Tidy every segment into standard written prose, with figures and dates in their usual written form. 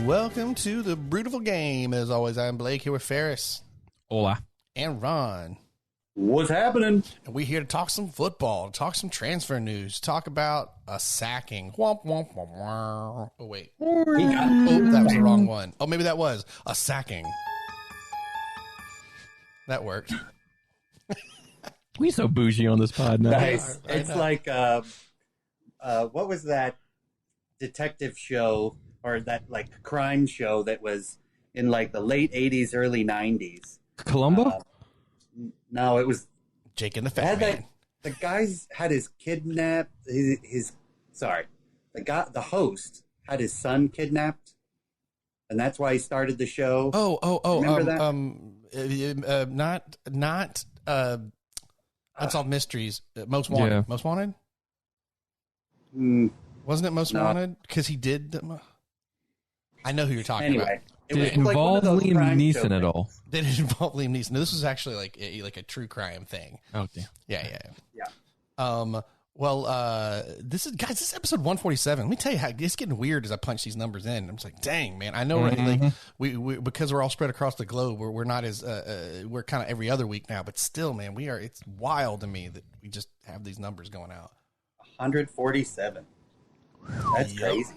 welcome to the Brewtiful Game. As always, I'm Blake here with Ferris. Hola. And Ron. What's happening? And we're here to talk some football, talk some transfer news, talk about a sacking. Womp, womp, womp, womp. Oh, wait. Oh, that was the wrong one. Oh, maybe that was a sacking. That worked. We so bougie on this pod now. Nice. It's like, what was that detective show or that like crime show that was in like the late 80s, early 90s? Columbo? No, it was Jake and the Fat Man. The guys had his kidnapped. The host had his son kidnapped, and that's why he started the show. Remember that? Not Unsolved Mysteries. Most Wanted. Yeah. Most Wanted. Wasn't it Most Wanted? Because he did. I know who you're talking about. Did it involve Liam Neeson at all? Did it involve Liam Neeson? No, this was actually like a true crime thing. Oh, damn. Yeah. This is episode 147. Let me tell you how it's getting weird as I punch these numbers in. I'm just like, dang, man. I know, like we because we're all spread across the globe. We're not as we're kind of every other week now, but still, man, we are. It's wild to me that we just have these numbers going out. 147. That's crazy.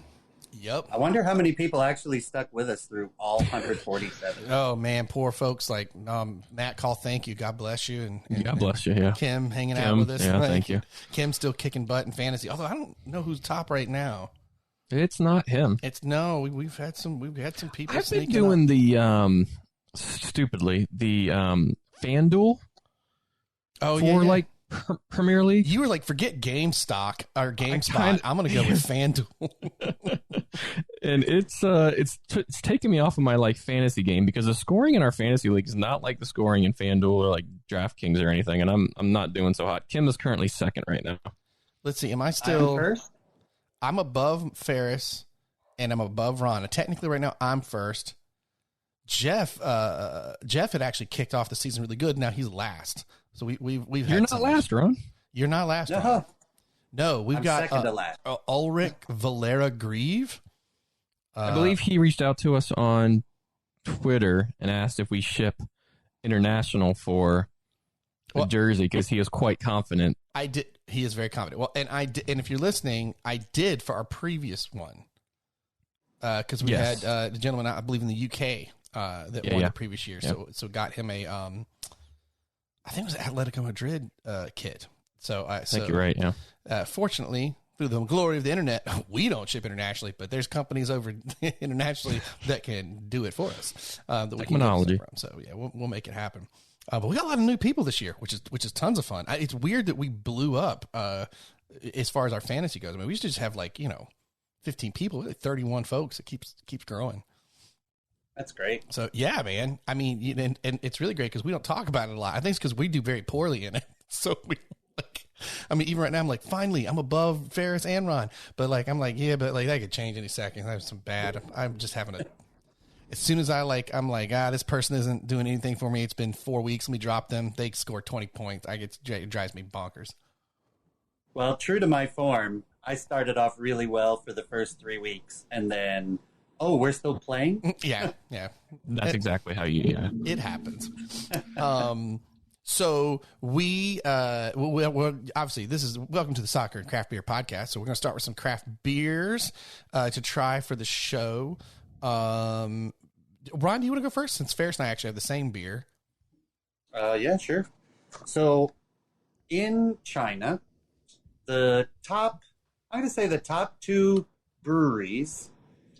Yep. I wonder how many people actually stuck with us through all 147. Oh man, poor folks like Matt. Call, thank you. God bless you, and God bless you. Yeah. Kim hanging out with us. Yeah, thank you. Kim's still kicking butt in fantasy. Although I don't know who's top right now. It's not him. It's no. We've had some people. I've been doing the stupidly the FanDuel. Oh, for like Premier League. You were like, forget GameStop or GameSpot. I'm going to go with FanDuel. And it's taking me off of my like fantasy game because the scoring in our fantasy league is not like the scoring in FanDuel or like DraftKings or anything, and I'm not doing so hot. Kim is currently second right now. Let's see. Am I still first? I'm above Ferris, and I'm above Ron. And technically, right now, I'm first. Jeff had actually kicked off the season really good. Now he's last. So we've had. You're not last, Ron. You're not last. No, Ron. No, we've got second to last. Ulrich Valera Grieve. I believe he reached out to us on Twitter and asked if we ship international for a jersey because he is quite confident. I did. He is very confident. Well, and I did, and if you're listening, I did for our previous one because we had the gentleman I believe in the UK that won the previous year. Yeah. So got him a I think it was an Atletico Madrid kit. So I think you're right. Yeah. Fortunately, through the glory of the internet, we don't ship internationally, but there's companies over internationally that can do it for us. That we can get from. So yeah, we'll make it happen. But we got a lot of new people this year, which is tons of fun. It's weird that we blew up as far as our fantasy goes. I mean, we used to just have 15 people, 31 folks. It keeps growing. That's great. So yeah, man. I mean, and it's really great because we don't talk about it a lot. I think it's because we do very poorly in it. So we even right now I'm like, finally, I'm above Ferris and Ron. But I'm like, yeah, but that could change any second. I have some bad. I'm just having a. As soon as I'm like, this person isn't doing anything for me. It's been 4 weeks. Let me drop them. They score 20 points. It drives me bonkers. Well, true to my form, I started off really well for the first 3 weeks, and then, we're still playing? Yeah. That's exactly how you. Yeah. It happens. So we obviously this is welcome to the Soccer and Craft Beer Podcast. So we're going to start with some craft beers to try for the show. Ron, do you want to go first? Since Ferris and I actually have the same beer. Yeah, sure. So in China, the top 2 breweries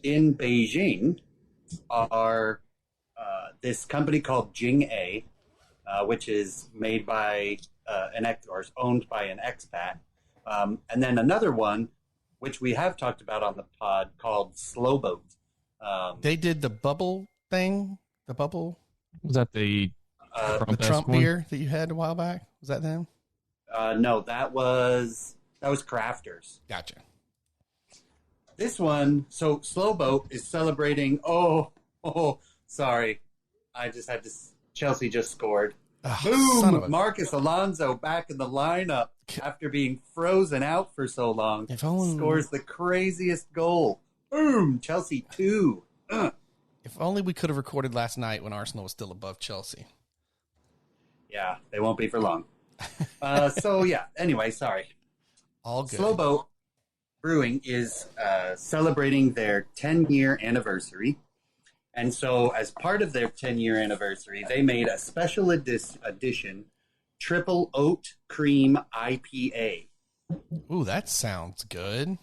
in Beijing are this company called Jing-A, which is made by or is owned by an expat, and then another one, which we have talked about on the pod, called Slowboat. They did the bubble thing. The bubble was that the Trump beer that you had a while back. Was that them? No, that was Crafters. Gotcha. This one, so Slowboat is celebrating. Sorry, I just had to. Chelsea just scored. Boom! Marcus Alonso back in the lineup after being frozen out for so long. Scores the craziest goal. Boom! Chelsea 2. If only we could have recorded last night when Arsenal was still above Chelsea. Yeah, they won't be for long. Anyway, sorry. All good. Slow Boat Brewing is celebrating their 10-year anniversary. And so as part of their 10-year anniversary, they made a special edition Triple Oat Cream IPA. Ooh, that sounds good.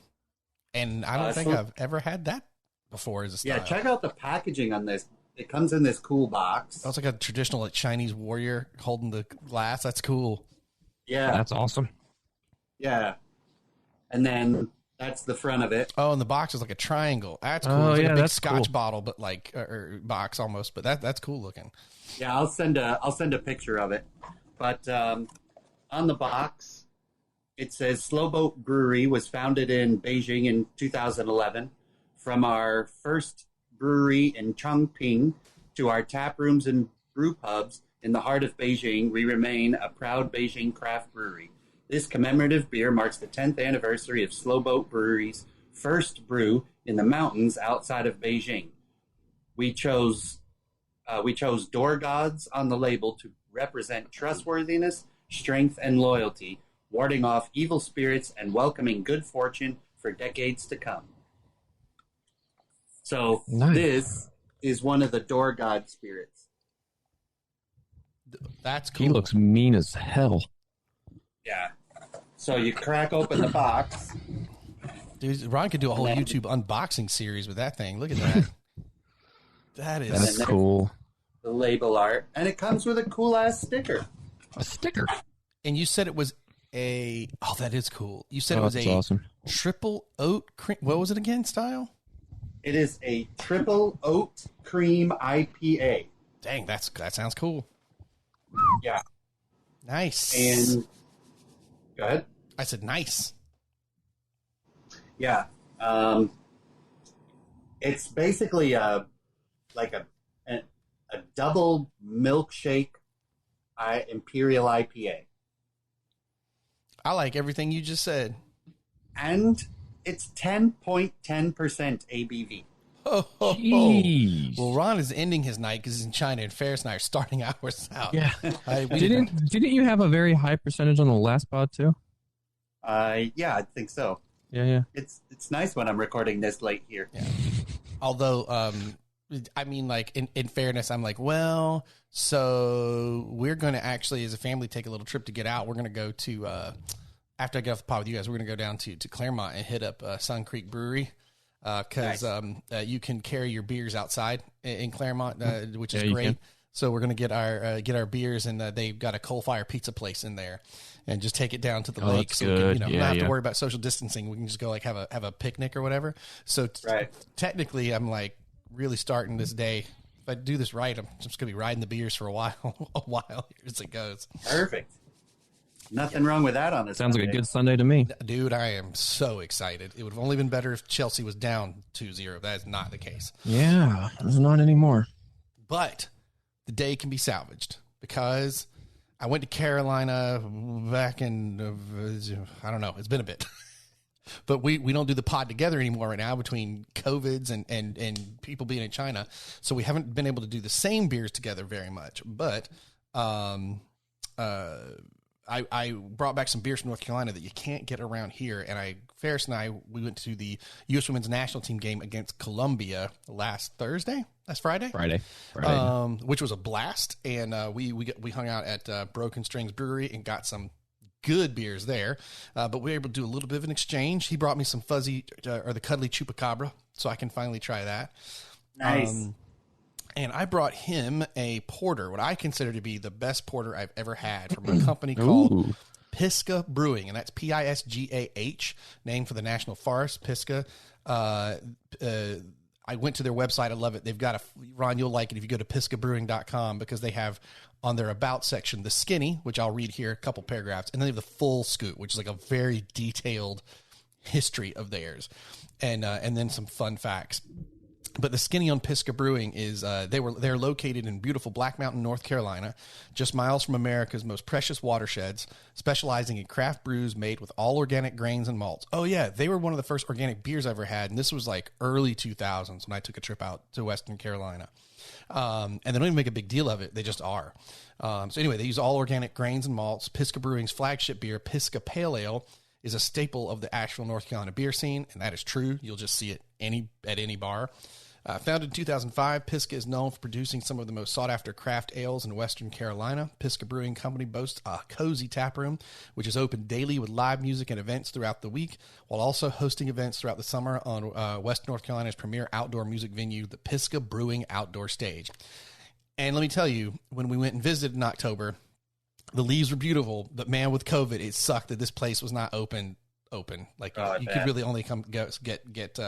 And I don't think I've ever had that before as a style. Yeah, check out the packaging on this. It comes in this cool box. That's like a traditional like Chinese warrior holding the glass. That's cool. Yeah. That's awesome. Yeah. And then that's the front of it. Oh, and the box is like a triangle. That's cool. Oh, It's like yeah, a big that's Scotch cool. bottle, but like or box almost. But that's cool looking. Yeah, I'll send a picture of it. But on the box, it says Slow Boat Brewery was founded in Beijing in 2011. From our first brewery in Chongping to our tap rooms and brew pubs in the heart of Beijing, we remain a proud Beijing craft brewery. This commemorative beer marks the 10th anniversary of Slow Boat Brewery's first brew in the mountains outside of Beijing. We chose door gods on the label to represent trustworthiness, strength, and loyalty, warding off evil spirits and welcoming good fortune for decades to come. So Nice. This is one of the door god spirits. That's cool. He looks mean as hell. Yeah. So you crack open the box. Dude, Ron could do a whole YouTube unboxing series with that thing. Look at that. That That's is cool. The label art, and it comes with a cool ass sticker. A sticker. And you said it was that is cool. You said it was That's a awesome. triple oat cream. What was it again? Style? It is a triple oat cream IPA. Dang, that sounds cool. Yeah. Nice. And go ahead. I said nice. Yeah. It's basically a double milkshake imperial IPA. I like everything you just said. And it's 10.10% ABV. Oh, Jeez. well, Ron is ending his night because he's in China, and Ferris and I are starting ours out. Yeah. We Didn't you have a very high percentage on the last pod too? Yeah, I think so. Yeah. It's nice when I'm recording this late here. Yeah. Although, I mean, like in fairness, I'm like, well, so we're going to actually, as a family, take a little trip to get out. We're going to go to after I get off the pod with you guys, we're going to go down to Claremont and hit up Sun Creek Brewery because you can carry your beers outside in Claremont, which is great. So we're going to get our beers, and they've got a coal fire pizza place in there, and just take it down to the lake. That's so we good. can, we don't have to worry about social distancing. We can just go like have a picnic or whatever. So technically, I'm like really starting this day. If I do this right, I'm just going to be riding the beers for a while as it goes. Perfect. Nothing wrong with that on this. Sounds like a Sunday. good Sunday to me. Dude, I am so excited. It would have only been better if Chelsea was down 2-0. That is not the case. Yeah, it's not anymore. But the day can be salvaged because I went to Carolina back in, I don't know, it's been a bit. But we don't do the pod together anymore right now between COVIDs and people being in China. So we haven't been able to do the same beers together very much. But I brought back some beers from North Carolina that you can't get around here. And Ferris and I, we went to the U.S. Women's National Team game against Colombia last Friday, which was a blast. And we hung out at Broken Strings Brewery and got some good beers there. But we were able to do a little bit of an exchange. He brought me some the Cuddly Chupacabra, so I can finally try that. Nice. And I brought him a porter, what I consider to be the best porter I've ever had, from a company called Pisgah Brewing, and that's Pisgah, named for the national forest, Pisgah. I went to their website. I love it. They've got Ron, you'll like it if you go to pisgahbrewing.com, because they have on their about section the skinny, which I'll read here, a couple paragraphs, and then they have the full scoop, which is like a very detailed history of theirs, and then some fun facts. But the skinny on Pisgah Brewing is they're located in beautiful Black Mountain, North Carolina, just miles from America's most precious watersheds, specializing in craft brews made with all organic grains and malts. Oh yeah, they were one of the first organic beers I ever had, and this was like early 2000s when I took a trip out to Western Carolina. And they don't even make a big deal of it; they just are. So anyway, they use all organic grains and malts. Pisgah Brewing's flagship beer, Pisgah Pale Ale, is a staple of the actual North Carolina beer scene, and that is true. You'll just see it at any bar. Founded in 2005, Pisgah is known for producing some of the most sought-after craft ales in Western Carolina. Pisgah Brewing Company boasts a cozy tap room, which is open daily with live music and events throughout the week, while also hosting events throughout the summer on West North Carolina's premier outdoor music venue, the Pisgah Brewing Outdoor Stage. And let me tell you, when we went and visited in October, the leaves were beautiful, but man, with COVID, it sucked that this place was not open. Like you could really only get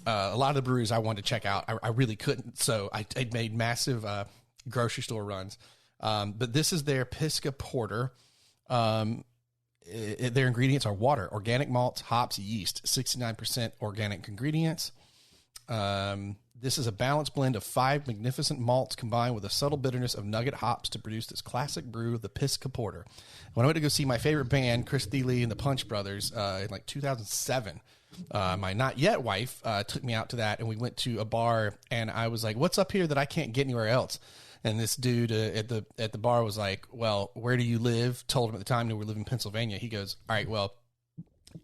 a lot of the breweries I wanted to check out. I really couldn't. So I made massive grocery store runs. But this is their Pisgah Porter. Their ingredients are water, organic malts, hops, yeast, 69% organic ingredients. This is a balanced blend of 5 magnificent malts combined with a subtle bitterness of nugget hops to produce this classic brew, the Pisgah Porter. When I went to go see my favorite band, Chris Thile and the Punch Brothers, in like 2007, my not yet wife took me out to that, and we went to a bar, and I was like, what's up here that I can't get anywhere else? And this dude at the bar was like, well, where do you live? Told him at the time that we live in Pennsylvania. He goes, all right, well,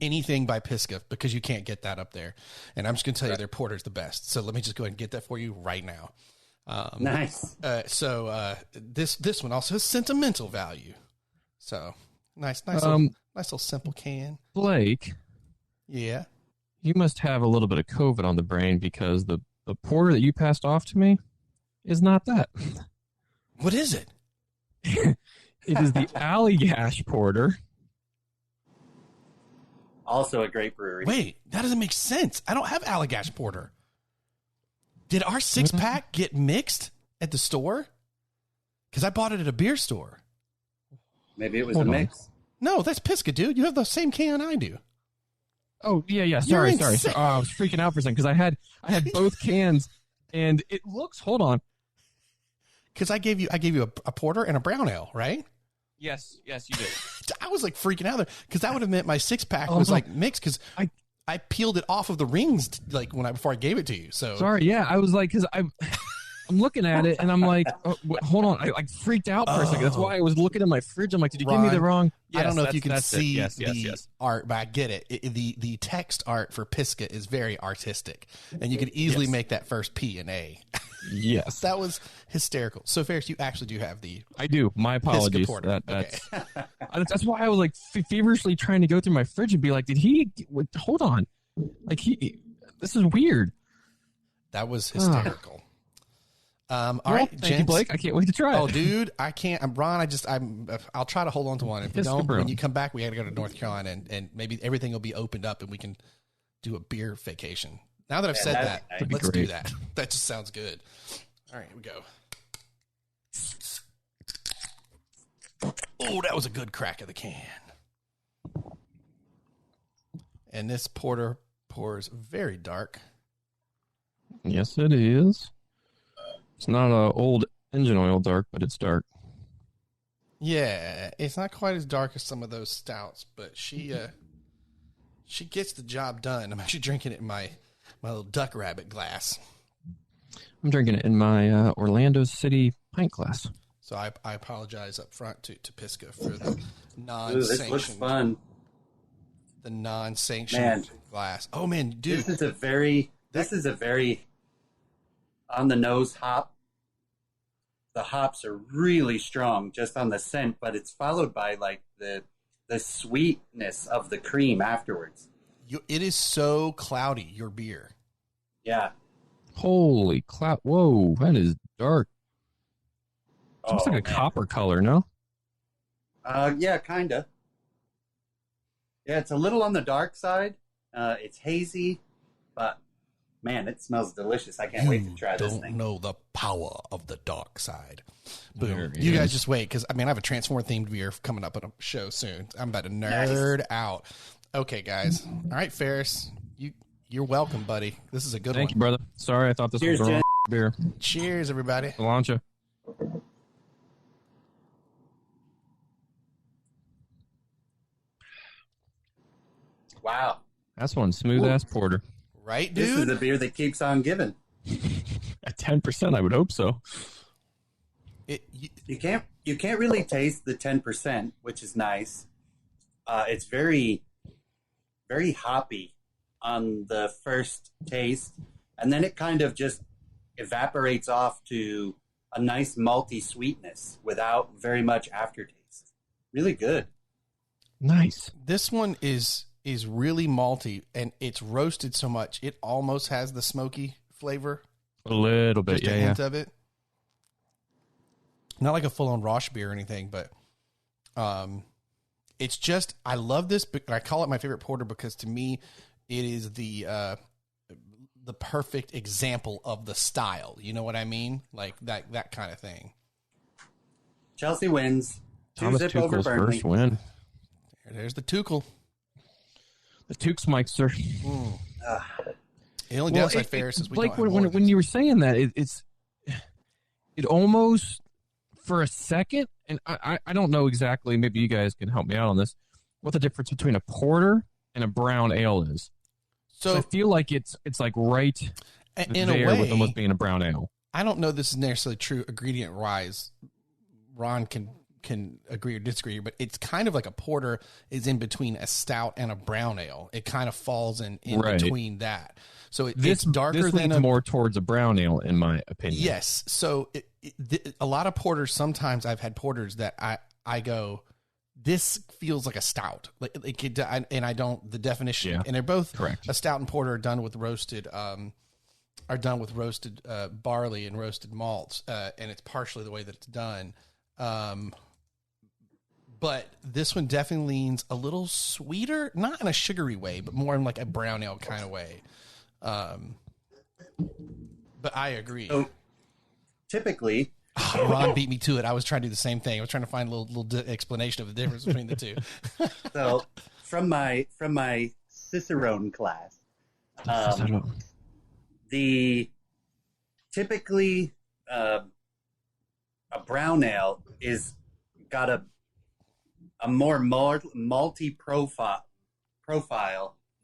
anything by Pisgah, because you can't get that up there. And I'm just going to tell you their porter's the best. So let me just go ahead and get that for you right now. Nice. This one also has sentimental value. So nice little simple can. Blake. Yeah. You must have a little bit of COVID on the brain, because the porter that you passed off to me is not that. What is it? It is the Allagash Porter. Also a great brewery. Wait, that doesn't make sense. I don't have Allagash Porter. Did our 6-pack get mixed at the store? Because I bought it at a beer store. Maybe it was a mix. No, that's Pisgah, dude. You have the same can I do. Oh, yeah. Sorry. Oh, I was freaking out for a second because I had both cans, and it looks. Hold on. Because I gave you a porter and a brown ale, right? Yes, you did. I was like freaking out there because that would have meant my 6-pack was like mixed, because I peeled it off of the rings before I gave it to you. So sorry. Yeah, I was like, because I'm looking at it and I'm like, oh, hold on. I like freaked out for a second. That's why I was looking at my fridge. I'm like, did you give me the wrong? Yes, I don't know if you can see the art, but I get it. The text art for Pisgah is very artistic, and you could easily make that first P an A. Yes. That was hysterical. So, Ferris, you actually do have the... I do. My apologies. That's why I was like feverishly trying to go through my fridge and be like, hold on. Like, this is weird. That was hysterical. All right, thank you, Blake. I can't wait to try it. Oh, dude, I can't. I'm Ron. I'll try to hold on to one. If we don't, when you come back, we got to go to North Carolina, and maybe everything will be opened up, and we can do a beer vacation. Now that I've said that, let's do that. That just sounds good. All right, here we go. Oh, that was a good crack of the can. And this porter pours very dark. Yes, it is. It's not a old engine oil dark, but it's dark. Yeah, it's not quite as dark as some of those stouts, but she gets the job done. I'm actually drinking it in my little duck rabbit glass. I'm drinking it in my Orlando City pint glass. So I apologize up front to Pisgah for the non-sanctioned. This looks fun. The non-sanctioned glass. Oh man, dude, this is a very on the nose hop. The hops are really strong just on the scent, but it's followed by like the sweetness of the cream afterwards. It is so cloudy, your beer. Yeah. Holy cloud. Whoa, that is dark. It looks like a copper color, no? Yeah, kind of. Yeah, it's a little on the dark side. It's hazy, but man, it smells delicious. I can't wait to try this thing. Don't know the power of the dark side. Boom. You guys just wait, because I have a Transformer-themed beer coming up on a show soon. I'm about to nerd out. Okay, guys. All right, Ferris, You're welcome, buddy. This is a good Thank one. you, brother. Sorry, I thought this Cheers, was the wrong Jen. beer. Cheers, everybody. Solancha. Wow. That's one smooth ass porter. Right, This is dude? the beer that keeps on giving. At 10%, I would hope so. You can't really taste the 10%, which is nice. It's very, very hoppy on the first taste, and then it kind of just evaporates off to a nice malty sweetness without very much aftertaste. Really good. Nice. This one is really malty, and it's roasted so much it almost has the smoky flavor. A little bit, Just a yeah. hint of it. Not like a full-on Rosh beer or anything, but it's just, I love this, but I call it my favorite porter because to me it is the perfect example of the style. You know what I mean? Like that kind of thing. Chelsea wins. Thomas 2-0 over Tuchel's Burnley. first win. There's the Tuchel. The Tukes Mike, sir. The only downside, Ferris, is we Blake, don't have when you were saying that, it almost, for a second, and I don't know exactly, maybe you guys can help me out on this, what the difference between a porter and a brown ale is. So I feel like it's like right in there a way, with almost being a brown ale. I don't know this is necessarily true ingredient wise. Ron can agree or disagree, but it's kind of like a porter is in between a stout and a brown ale. It kind of falls in Right. between that. So it's darker this than leans more towards a brown ale, in my opinion. Yes. So a lot of porters, sometimes I've had porters that I go, this feels like a stout. Like it, and I don't, the definition, Yeah. and they're both Correct. A stout and porter are done with roasted, barley and roasted malts. And it's partially the way that it's done. But this one definitely leans a little sweeter, not in a sugary way, but more in like a brown ale kind of way. But I agree. So typically, Ron beat me to it. I was trying to do the same thing. I was trying to find a little explanation of the difference between the two. so from my Cicerone class, the typically a brown ale is got a more malty profile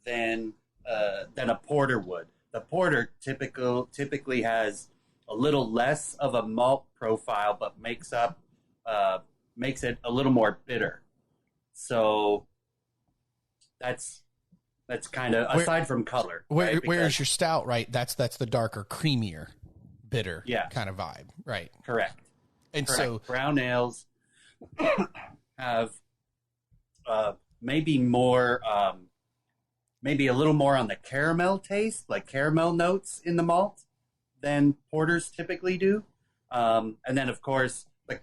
than a porter would. The porter typically has a little less of a malt profile, but makes it a little more bitter. So that's kind of aside from color. Right? Whereas your stout, right? That's the darker, creamier, bitter Yeah. kind of vibe, right? Correct. And Correct. so brown ales have maybe more, maybe a little more on the caramel taste, like caramel notes in the malt, than porters typically do. And then, of course, the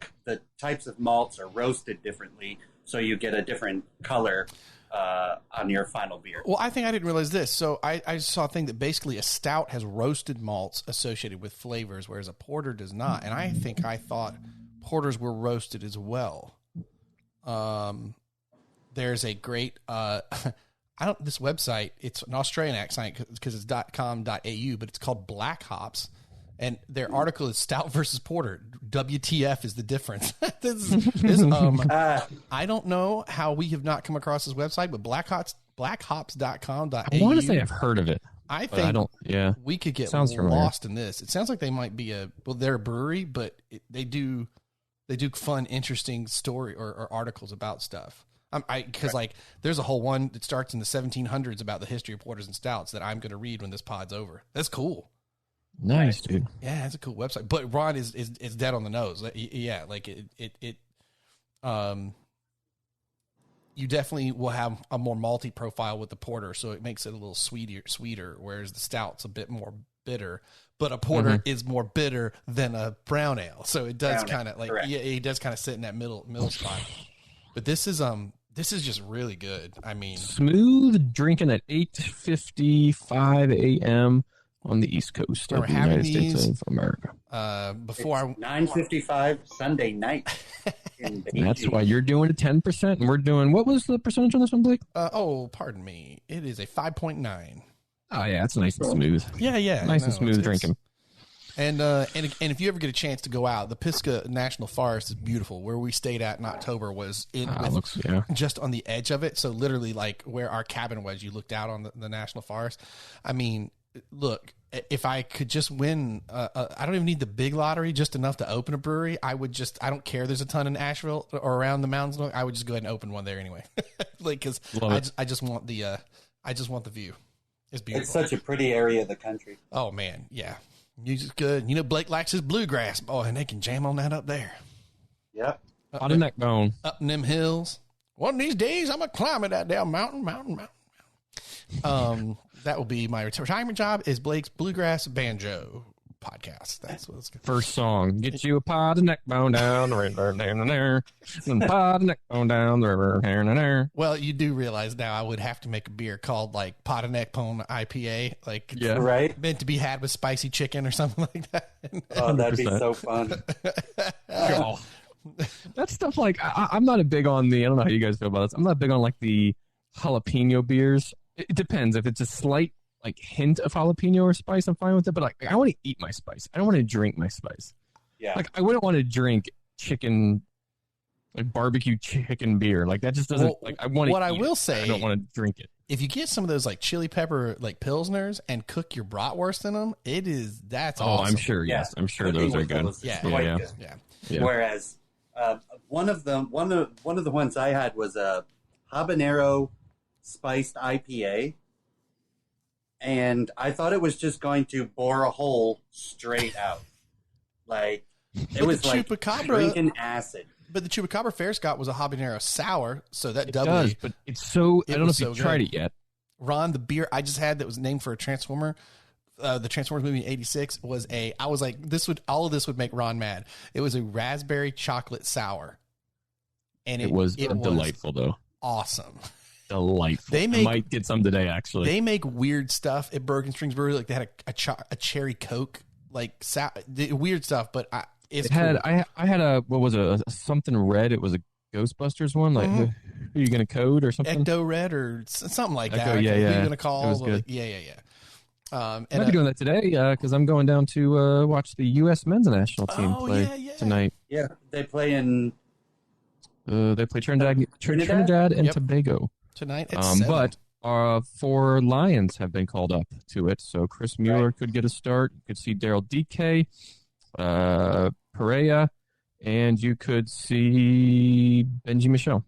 types of malts are roasted differently, so you get a different color on your final beer. well, I think I didn't realize this. So I saw a thing that basically a stout has roasted malts associated with flavors, whereas a porter does not. And I thought porters were roasted as well. There's a great this website, it's an Australian accent because it's .com.au, but it's called Black Hops, and their article is stout versus porter. WTF is the difference. I don't know how we have not come across this website, but blackhops.com.au. I want to say I've heard of it. I but think I don't. Yeah, we could get Sounds familiar. lost in this. It sounds like they might be they're a brewery, but they do fun, interesting story or articles about stuff. Because like there's a whole one that starts in the 1700s about the history of porters and stouts that I'm going to read when this pod's over. That's cool. Nice, dude. Yeah, it's a cool website. But Ron is dead on the nose. Yeah, like you definitely will have a more malty profile with the porter, so it makes it a little sweeter, whereas the stout's a bit more bitter. But a porter is more bitter than a brown ale, so it does kind of like it does kind of sit in that middle spot. But this is just really good. I mean, smooth drinking at 8:55 a.m. on the East Coast of the United States of America. Before 9:55 Sunday night. In That's why you're doing a 10%, and we're doing, what was the percentage on this one, Blake? pardon me. It is a 5.9. Oh yeah, it's nice and smooth. Yeah. Nice and smooth drinking. And if you ever get a chance to go out, the Pisgah National Forest is beautiful. Where we stayed at in October was just on the edge of it. So literally, like where our cabin was, you looked out on the National Forest. I mean, look, if I could just win, I don't even need the big lottery, just enough to open a brewery. I don't care. There's a ton in Asheville or around the mountains. I would just go ahead and open one there anyway. Like, cause I just want the view. It's beautiful. It's such a pretty area of the country. Oh man. Yeah. Music's good. You know, Blake likes his bluegrass. Oh, and they can jam on that up there. Yep. On the neck bone. Up in them hills. One of these days, I'm going to climb that damn mountain. That will be my retirement job is Blake's Bluegrass Banjo podcast. That's what it's good. First song. Get you a pot of neck bone down the river, down there. And pot of neck bone down the river, here and there. Well, you do realize now I would have to make a beer called like pot of neck bone IPA. Like, right? Meant to be had with spicy chicken or something like that. Oh, that'd be so fun. Oh. That stuff, like, I'm not a big on I don't know how you guys feel about this. I'm not big on like the jalapeno beers. It depends. If it's a slight like hint of jalapeno or spice, I'm fine with it. But like, I want to eat my spice. I don't want to drink my spice. Yeah. Like, I wouldn't want to drink chicken, like barbecue chicken beer. Like that just doesn't. Like I want to. What I will say, I don't want to drink it. If you get some of those like chili pepper like pilsners and cook your bratwurst in them, that's awesome. I'm sure. Yeah. Yes, I'm sure those are good. Yeah. Whereas one of the ones I had was a habanero spiced IPA. And I thought it was just going to bore a hole straight out. Like, it was like drinking acid. But the Chupacabra Fair Scott was a habanero sour, so that doubly... does, but it's so... I don't know if you've tried it yet. Ron, the beer I just had that was named for a Transformer, the Transformers movie in 86, I was like, all of this would make Ron mad. It was a raspberry chocolate sour. And it was delightful, though. Awesome. Delightful. I might get some today, actually. They make weird stuff at Bergen Springs Brewery. Like they had a cherry Coke, like weird stuff. But I had a something red. It was a Ghostbusters one. Like, who are you going to code or something? Ecto Red or something like that. Yeah. Who are you going to call? It was good. Yeah. I might be doing that today because I'm going down to watch the U.S. men's national team play tonight. Yeah, they play in. They play Trinidad and Tobago tonight at 7. But 4 Lions have been called up to it, so Chris Mueller could get a start. You could see Daryl DK, Perea, and you could see Benji Michelle.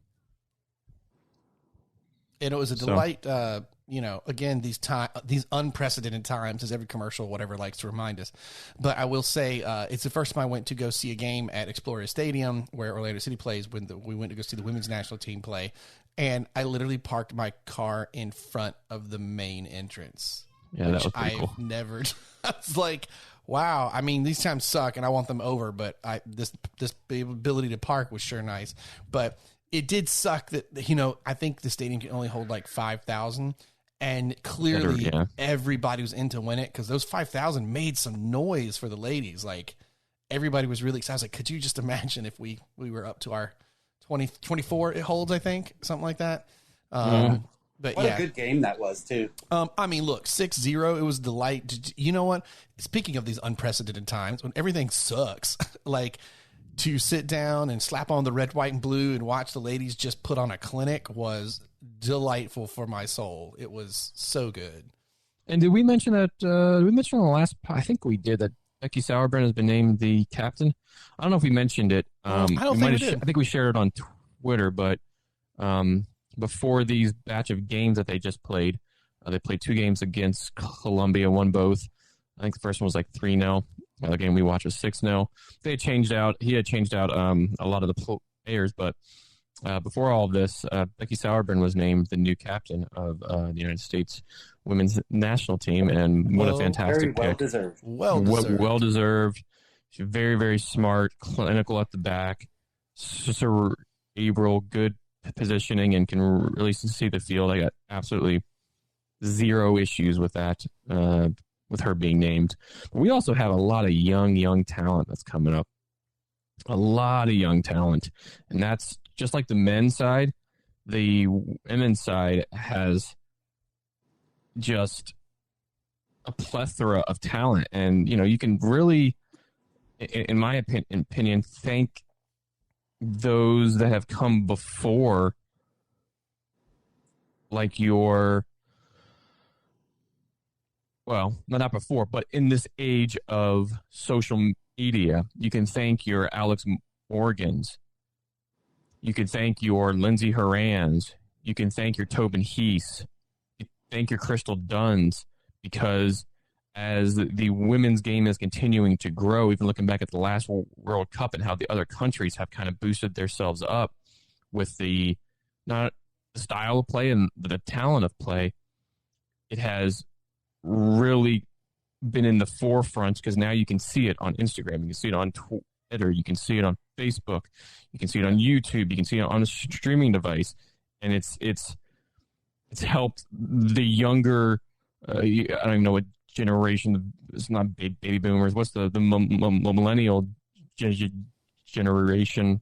And it was a delight. Again, these unprecedented times, as every commercial, whatever, likes to remind us. But I will say, it's the first time I went to go see a game at Exploria Stadium, where Orlando City plays, when we went to go see the women's national team play. And I literally parked my car in front of the main entrance. Yeah, that was pretty cool. Never. I was like, wow. I mean, these times suck, and I want them over. But this ability to park was sure nice. But it did suck that I think the stadium can only hold like 5,000. And clearly everybody was in to win it because those 5,000 made some noise for the ladies. Like, everybody was really excited. I was like, could you just imagine if we were up to our 24 it holds, I think, something like that. But what a good game that was, too. I mean, look, 6-0, it was a delight. You know what? Speaking of these unprecedented times, when everything sucks, like, to sit down and slap on the red, white, and blue and watch the ladies just put on a clinic was delightful for my soul. It was so good. And did we mention that? Did we mention on the last? I think we did that. Becky Sauerbrunn has been named the captain. I don't know if we mentioned it. I don't think we did. I think we shared it on Twitter. But before these batch of games that they just played, they played 2 games against Columbia, won both. I think the first one was like 3-0. The other game we watched was 6-0. He had changed out a lot of the players, but before all of this, Becky Sauerbrunn was named the new captain of the United States women's national team, and what a fantastic pick. Well deserved. She's very, very smart, clinical at the back, cerebral, good positioning, and can really see the field. I got absolutely zero issues with that, with her being named. But we also have a lot of young talent that's coming up. A lot of young talent. And that's just like the men's side. The women's side has just a plethora of talent, and you can really, in my opinion, thank those that have come before, like not before, but in this age of social media, you can thank your Alex Morgans. You can thank your Lindsey Horans. You can thank your Tobin Heath. You thank your Crystal Dunns, because as the women's game is continuing to grow, even looking back at the last World Cup and how the other countries have kind of boosted themselves up with not the style of play and the talent of play, it has really been in the forefront, because now you can see it on Instagram, you can see it on Twitter, you can see it on Facebook, you can see it on YouTube, you can see it on a streaming device, and it's helped the younger, I don't even know what generation, it's not baby boomers, what's the millennial generation?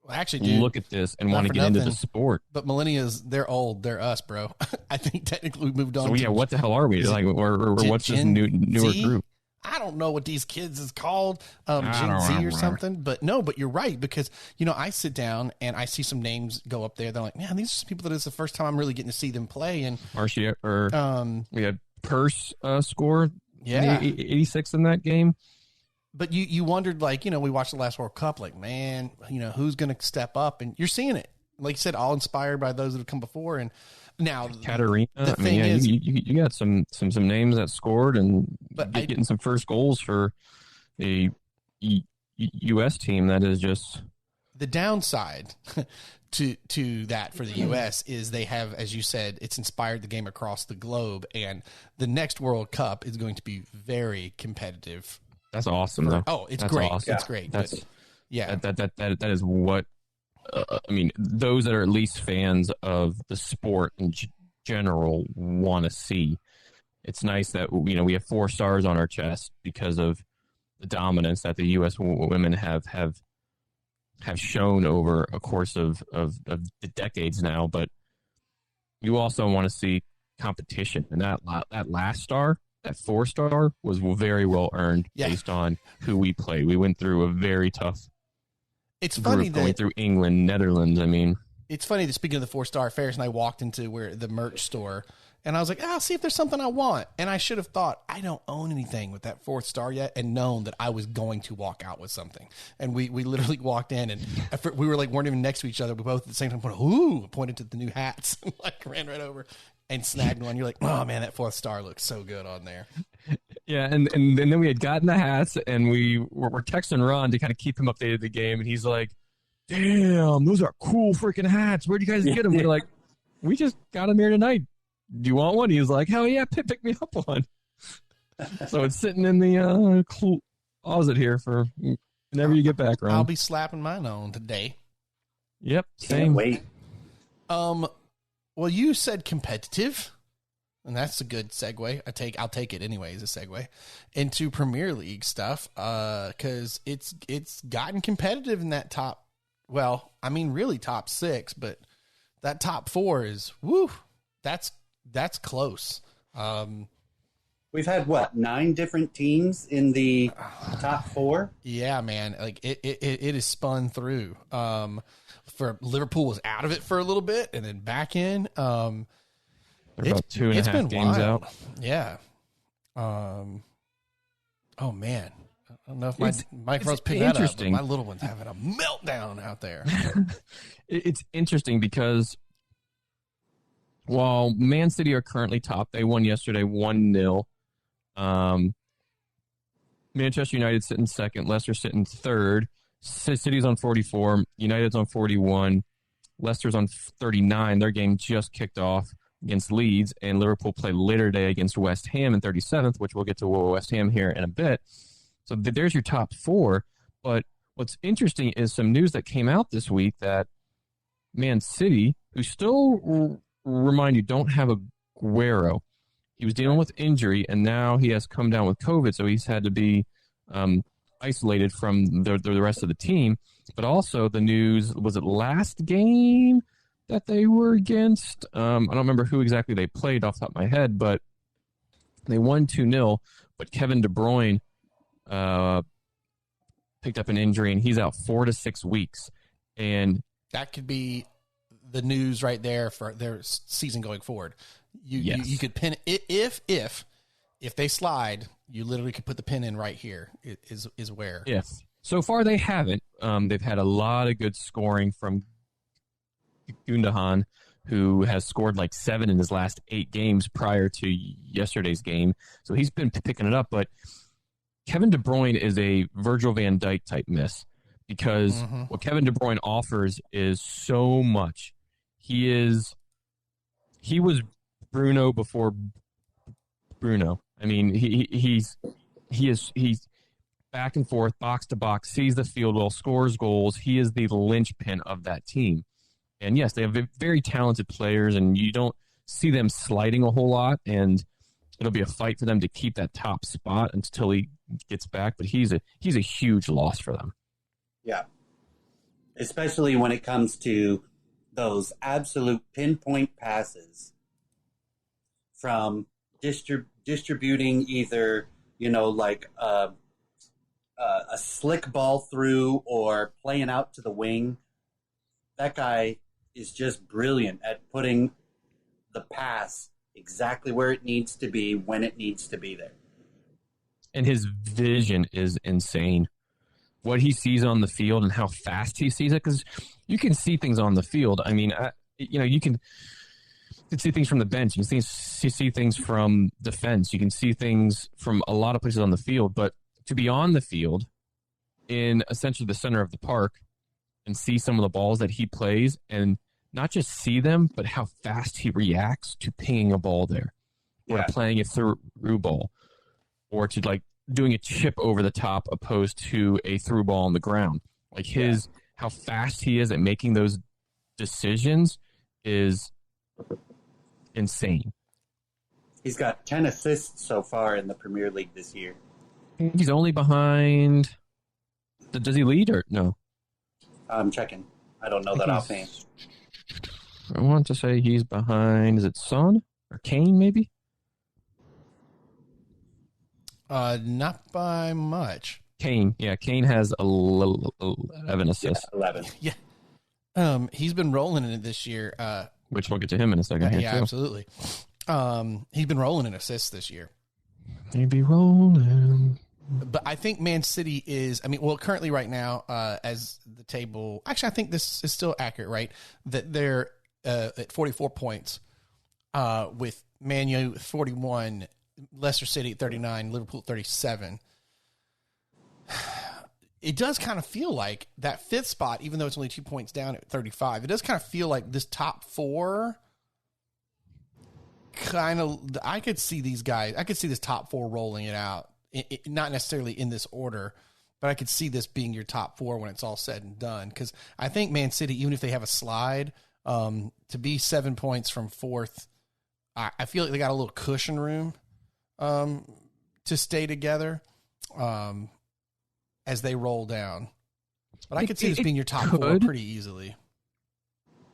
Well, actually, dude, look at this and want to get into the sport. But millennials, they're old. They're us, bro. I think technically we moved on. So yeah, what the hell are we? Like, or what's this newer group? I don't know what these kids is called, Gen Z or something. But you're right, because I sit down and I see some names go up there. They're like, man, these are some people that it's the first time I'm really getting to see them play. And Marcia, we had Purse score, 86 in that game. But you wondered, like, we watched the last World Cup, like, man, who's going to step up? And you're seeing it. Like you said, all inspired by those that have come before. And now Katarina, you got some names that scored and getting some first goals for a U.S. team that is just... The downside to that for the U.S. is they have, as you said, it's inspired the game across the globe. And the next World Cup is going to be very competitive. That's awesome, though. Oh, it's That's great. Awesome. It's great. That is what those that are at least fans of the sport in general want to see. It's nice that we have 4 stars on our chest because of the dominance that the U.S. women have shown over a course of the decades now. But you also want to see competition, and that last star. That 4-star was very well earned based on who we played. We went through a very tough group going through England, Netherlands. It's funny that, speaking of the 4-star, Ferris and I walked into the merch store, and I was like, I'll see if there's something I want. And I should have thought, I don't own anything with that 4th star yet, and known that I was going to walk out with something. And we literally walked in, and we were like, weren't even next to each other. We both at the same time pointed to the new hats, and like ran right over and snagged one. You're like, oh man, that 4th star looks so good on there. Yeah, and then we had gotten the hats, and we were texting Ron to kind of keep him updated with the game, and he's like, damn, those are cool freaking hats. Where'd you guys get them? We're like, we just got them here tonight. Do you want one? He was like, hell yeah, pick me up one. So it's sitting in the closet here for whenever you get back, Ron. I'll be slapping mine on today. Yep, same. Can't wait. Well, you said competitive, and that's a good segue. I'll take it anyway as a segue into Premier League stuff, because it's gotten competitive in that top. Well, really top 6, but that top 4 is that's close. We've had 9 different teams in the top 4. Yeah, man, like it is spun through. For Liverpool was out of it for a little bit and then back in. They're about 2.5 games out. Yeah. Oh man, I don't know if my microphone's picking that up, but my little one's having a meltdown out there. It's interesting because while Man City are currently top, they won yesterday 1-0. Manchester United sitting second, Leicester sitting third. City's on 44, United's on 41, Leicester's on 39. Their game just kicked off against Leeds, and Liverpool play later today against West Ham in 37th, which we'll get to West Ham here in a bit. So there's your top 4. But what's interesting is some news that came out this week that Man City, who still, remind you, don't have Aguero. He was dealing with injury, and now he has come down with COVID, so he's had to be isolated from the rest of the team. But also the news, was it last game that they were against? I don't remember who exactly they played off the top of my head, but They won 2-0, but Kevin De Bruyne picked up an injury, and he's out 4 to 6 weeks. And that could be the news right there for their season going forward. You could pin it if they slide. You literally could put the pin in right here. Is where. Yes. So far they haven't. They've had a lot of good scoring from Gundogan, who has scored like 7 in his last 8 games prior to yesterday's game. So he's been picking it up. But Kevin De Bruyne is a Virgil van Dijk type miss, because what Kevin De Bruyne offers is so much. He was Bruno before Bruno. I mean, he's back and forth, box to box, sees the field well, scores goals. He is the linchpin of that team. And yes, they have very talented players, and you don't see them sliding a whole lot, and it'll be a fight for them to keep that top spot until he gets back. But he's a huge loss for them. Yeah. Especially when it comes to those absolute pinpoint passes from distributing either, like a slick ball through or playing out to the wing. That guy is just brilliant at putting the pass exactly where it needs to be when it needs to be there. And his vision is insane. What he sees on the field and how fast he sees it, because you can see things on the field. I mean, you can see things from the bench. You can see things from defense. You can see things from a lot of places on the field. But to be on the field in essentially the center of the park and see some of the balls that he plays, and not just see them, but how fast he reacts to pinging a ball there, or to playing a through ball, or to like doing a chip over the top opposed to a through ball on the ground. Like how fast he is at making those decisions is insane. He's got 10 assists so far in the Premier League this year. He's only behind. Does he lead or no? I'm checking. I don't know that offhand. I want to say he's behind. Is it Son or Kane? Maybe. Not by much. Kane, yeah, Kane has 11 assists. Yeah, 11. Yeah. He's been rolling in it this year. Which we'll get to him in a second. Yeah, absolutely. He's been rolling in assists this year. He be rolling. But I think Man City is, currently right now, as the table, actually, I think this is still accurate, right? That they're at 44 points with Man U 41, Leicester City at 39, Liverpool 37. It does kind of feel like that 5th spot, even though it's only 2 points down at 35, it does kind of feel like this top 4 I could see these guys, I could see this top 4 rolling it out. Not necessarily in this order, but I could see this being your top 4 when it's all said and done. Because I think Man City, even if they have a slide, to be 7 points from 4th, I feel like they got a little cushion room to stay together as they roll down. But I could see this being your top 4 pretty easily.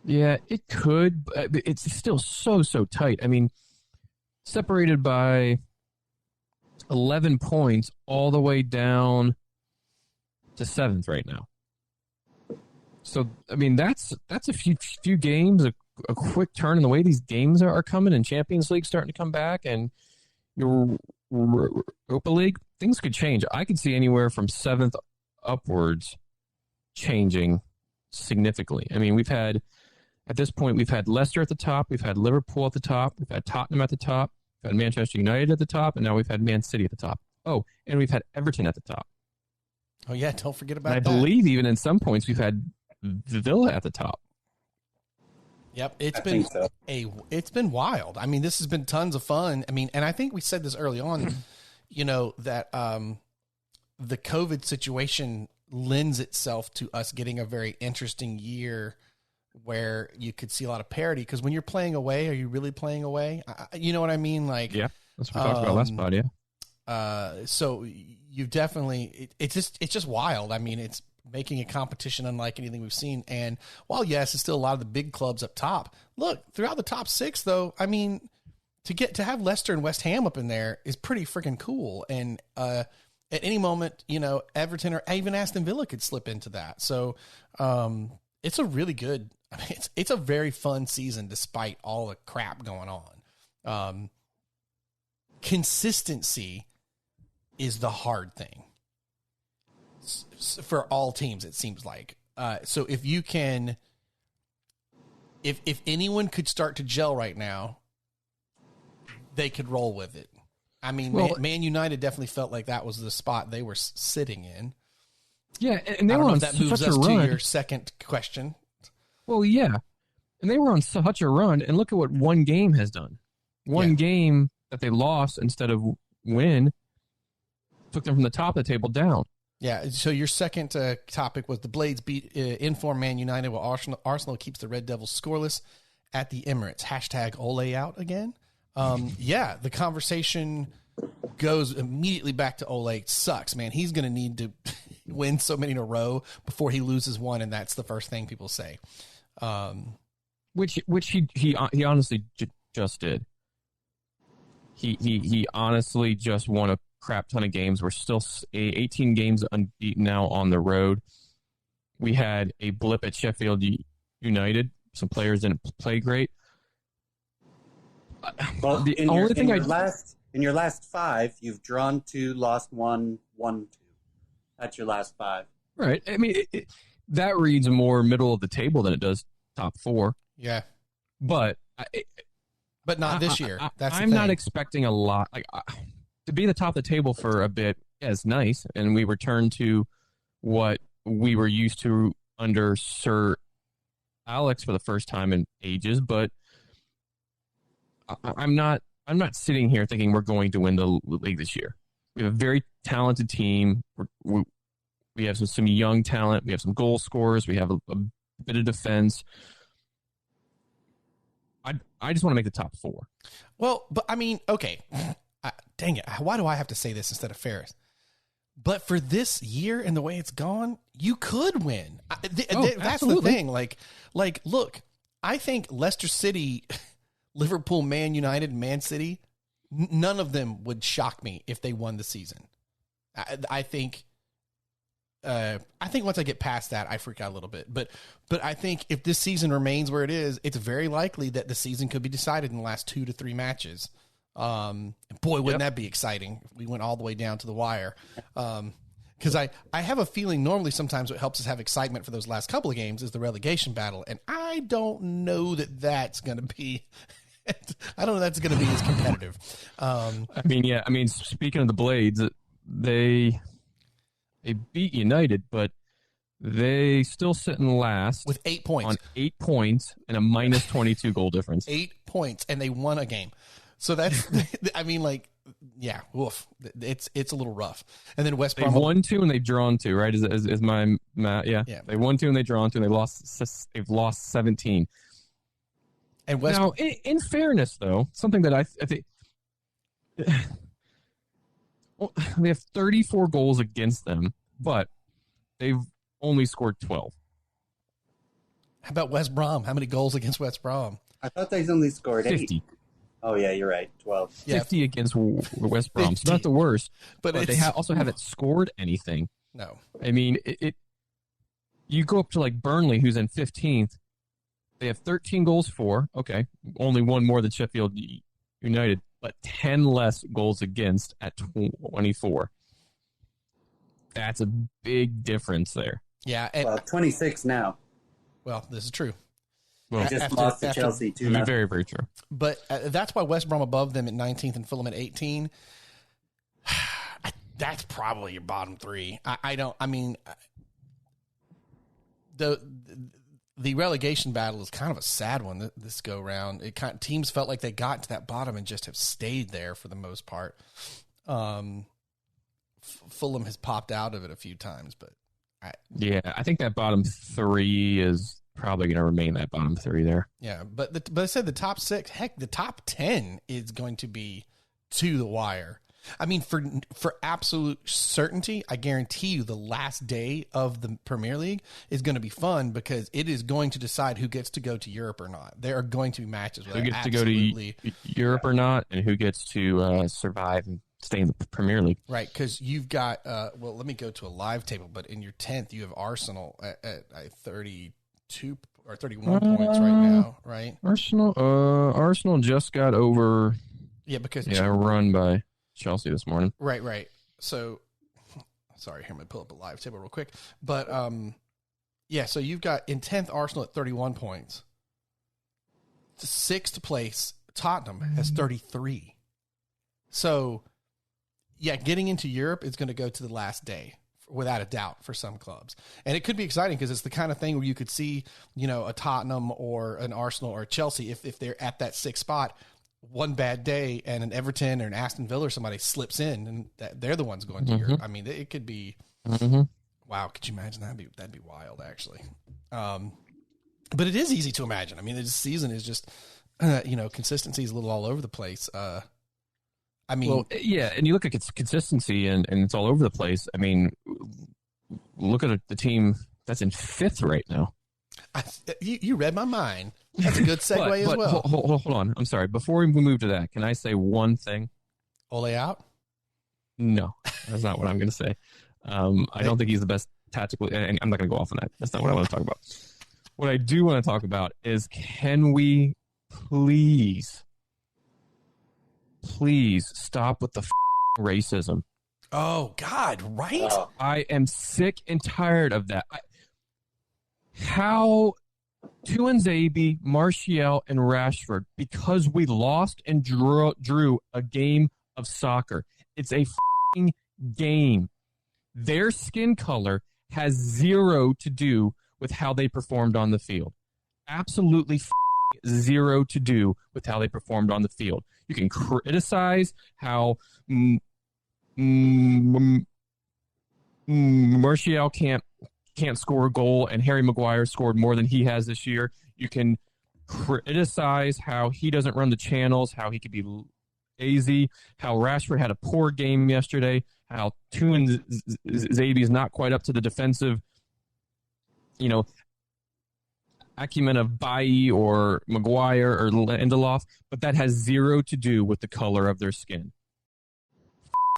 Yeah, it could. But it's still so tight. I mean, separated by 11 points all the way down to 7th right now. So, I mean, that's a few games, a quick turn in the way these games are coming, and Champions League starting to come back, and your Europa League, things could change. I could see anywhere from 7th upwards changing significantly. I mean, at this point, we've had Leicester at the top, we've had Liverpool at the top, we've had Tottenham at the top, we've had Manchester United at the top, and now we've had Man City at the top. Oh, and we've had Everton at the top. Oh, yeah, don't forget about and that. I believe even in some points we've had Villa at the top. Yep, it's been wild. I mean, this has been tons of fun. I mean, and I think we said this early on, that the COVID situation lends itself to us getting a very interesting year where you could see a lot of parity, because when you're playing away, are you really playing away? You know what I mean? Like, yeah, that's what we talked about last pod. Yeah. So you definitely, it's just wild. I mean, it's making a competition unlike anything we've seen. And while yes, it's still a lot of the big clubs up top. Look, throughout the top 6, though, I mean, to have Leicester and West Ham up in there is pretty freaking cool. And at any moment, Everton or even Aston Villa could slip into that. So it's a really good. I mean, it's a very fun season despite all the crap going on. Consistency is the hard thing for all teams, it seems like. So if you can, if anyone could start to gel right now, they could roll with it. I mean, Man United definitely felt like that was the spot they were sitting in. Yeah, and they were on that moves such us a run. to your second question. Well, yeah, and they were on such a run, and look at what one game has done. One game that they lost instead of win took them from the top of the table down. Yeah. So your second topic was the Blades beat inform Man United while Arsenal keeps the Red Devils scoreless at the Emirates. Hashtag Ole out again. The conversation goes immediately back to Ole. It sucks, man. He's going to need to win so many in a row before he loses one, and that's the first thing people say. Which he honestly just did. He honestly just won a crap ton of games. We're still 18 games unbeaten now on the road. We had a blip at Sheffield United. Some players didn't play great. Well, in your last 5, you've drawn 2, lost 1, won 2. That's your last 5. Right. I mean, that reads more middle of the table than it does top 4. Yeah. But not this year. I'm not expecting a lot. To be the top of the table for a bit is nice, and we return to what we were used to under Sir Alex for the first time in ages. But I'm not sitting here thinking we're going to win the league this year. We have a very talented team. We have some young talent. We have some goal scorers. We have a bit of defense. I just want to make the top 4. Well, but I mean, okay. Dang it. Why do I have to say this instead of Ferris? But for this year and the way it's gone, you could win. That's the thing. Like, look, I think Leicester City, Liverpool, Man United, Man City, none of them would shock me if they won the season. I think once I get past that, I freak out a little bit. But I think if this season remains where it is, it's very likely that the season could be decided in the last 2 to 3 matches. Boy, wouldn't that be exciting if we went all the way down to the wire. Because I have a feeling normally sometimes what helps us have excitement for those last couple of games is the relegation battle. And I don't know that's going to be I don't know that's going to be as competitive. Speaking of the Blades, they beat United, but they still sit in last with 8 points. On 8 points and a minus 22 goal difference. 8 points, and they won a game. So that's, woof. It's a little rough. And then West Brom. They've won 2 and they've drawn 2, right? Is my math? Yeah. They won 2 and they've drawn 2 and they've lost 17. And now, in fairness, though, something that I think they have 34 goals against them, but they've only scored 12. How about West Brom? How many goals against West Brom? I thought they only scored 50. 8. Oh, yeah, you're right. 12. 50 against West Brom. So not the worst. But they also haven't scored anything. No. I mean, you go up to like Burnley, who's in 15th. They have 13 goals for. Okay. Only one more than Sheffield United, but 10 less goals against at 24. That's a big difference there. Yeah. 26 now. Well, this is true. Well, just lost to Chelsea, too. Very, very true. But that's why West Brom above them at 19th and Fulham at 18. That's probably your bottom 3. The relegation battle is kind of a sad one this go round. Teams felt like they got to that bottom and just have stayed there for the most part. Fulham has popped out of it a few times, but I think that bottom 3 is probably going to remain that bottom 3 there. Yeah, but I said the top 6, heck, the top 10 is going to be to the wire. I mean, for absolute certainty, I guarantee you the last day of the Premier League is going to be fun because it is going to decide who gets to go to Europe or not. There are going to be matches where Who gets to go to Europe or not, and who gets to survive and stay in the Premier League. Right, because you've got, well, let me go to a live table, but in your 10th, you have Arsenal at 32 or 31 points right now, right? Arsenal just got over run by Chelsea this morning. Right. So, sorry, here, I'm going to pull up a live table real quick. But, so you've got in 10th Arsenal at 31 points. 6th place, Tottenham has 33. So, yeah, getting into Europe is going to go to the last day, without a doubt, for some clubs. And it could be exciting because it's the kind of thing where you could see, a Tottenham or an Arsenal or a Chelsea, if they're at that 6th spot, one bad day and an Everton or an Aston Villa or somebody slips in and they're the ones going to Europe. I mean, it could be, wow, could you imagine? That'd be wild, actually. But it is easy to imagine. I mean, this season is just, consistency is a little all over the place. I mean, well, yeah, and you look at its consistency and it's all over the place. I mean, look at the team that's in 5th right now. You read my mind. That's a good segue as well. Hold on. I'm sorry. Before we move to that, can I say one thing? Ole out? No, that's not what I'm going to say. I don't think he's the best tactical, and I'm not going to go off on that. That's not what I want to talk about. What I do want to talk about is, can we please stop with the racism? Oh, God, right? I am sick and tired of that. How Tuanzebe, Martial, and Rashford, because we lost and drew a game of soccer. It's a game. Their skin color has zero to do with how they performed on the field. Absolutely zero to do with how they performed on the field. You can criticize how Martial can't score a goal and Harry Maguire scored more than he has this year. You can criticize how he doesn't run the channels, how he could be lazy, how Rashford had a poor game yesterday, how Tuanzebe is not quite up to the defensive, acumen of Bailly or Maguire or Lindelof, but that has zero to do with the color of their skin.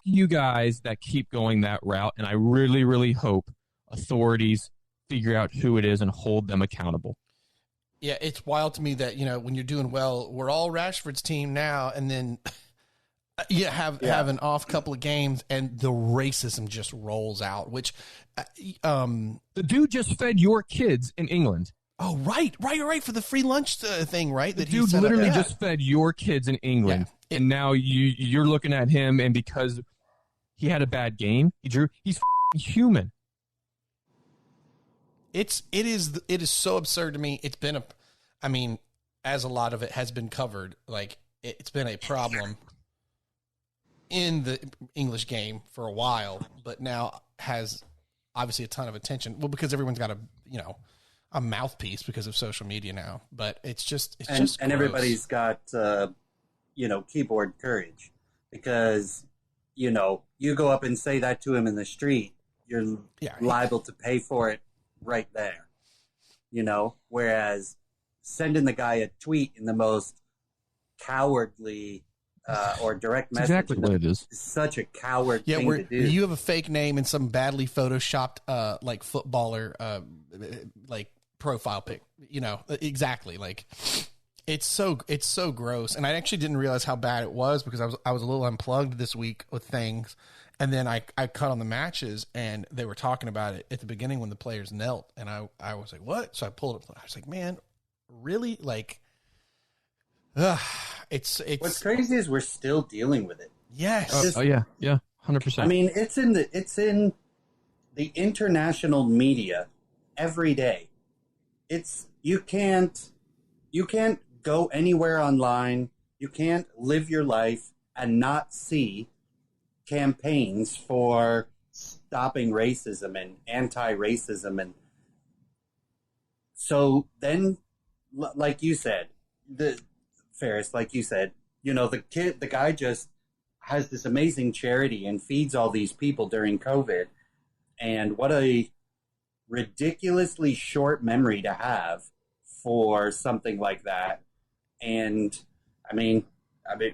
You guys that keep going that route, and I really, really hope authorities figure out who it is and hold them accountable. Yeah, it's wild to me that, when you're doing well, we're all Rashford's team now, and then have an off couple of games and the racism just rolls out, which the dude just fed your kids in England. Oh, right, for the free lunch thing, right? The dude literally just fed your kids in England, and now you're looking at him, and because he had a bad game, he's human. It is so absurd to me. It's been as a lot of it has been covered, like it's been a problem in the English game for a while, but now has obviously a ton of attention. Well, because everyone's got a mouthpiece because of social media now, but it's just gross. Everybody's got keyboard courage, because you go up and say that to him in the street, you're liable to pay for it right there. Whereas sending the guy a tweet in the most cowardly or direct message, exactly what it is. Such a coward thing to do. You have a fake name and some badly photoshopped like footballer like profile pic, exactly. Like it's so gross. And I actually didn't realize how bad it was because I was a little unplugged this week with things, and then I cut on the matches and they were talking about it at the beginning when the players knelt, and I was like, what? So I pulled it up. I was like, man, really? Like, it's what's crazy is we're still dealing with it. Yes. Yeah, 100%. I mean, it's in the international media every day. You can't go anywhere online. You can't live your life and not see campaigns for stopping racism and anti-racism. And so then, like you said, Ferris, like you said, the guy just has this amazing charity and feeds all these people during COVID. And what a ridiculously short memory to have for something like that. And I mean,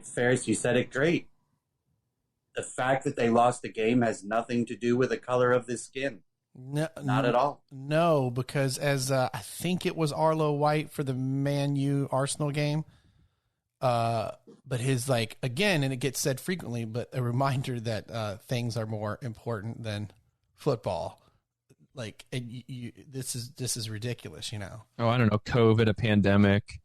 Ferris, you said it great. The fact that they lost the game has nothing to do with the color of the skin. No, not at all. No, because as I think it was Arlo White for the Man U Arsenal game. But his, like, again, and it gets said frequently, but a reminder that things are more important than football. Like, this is ridiculous, you know. Oh, I don't know, COVID, a pandemic.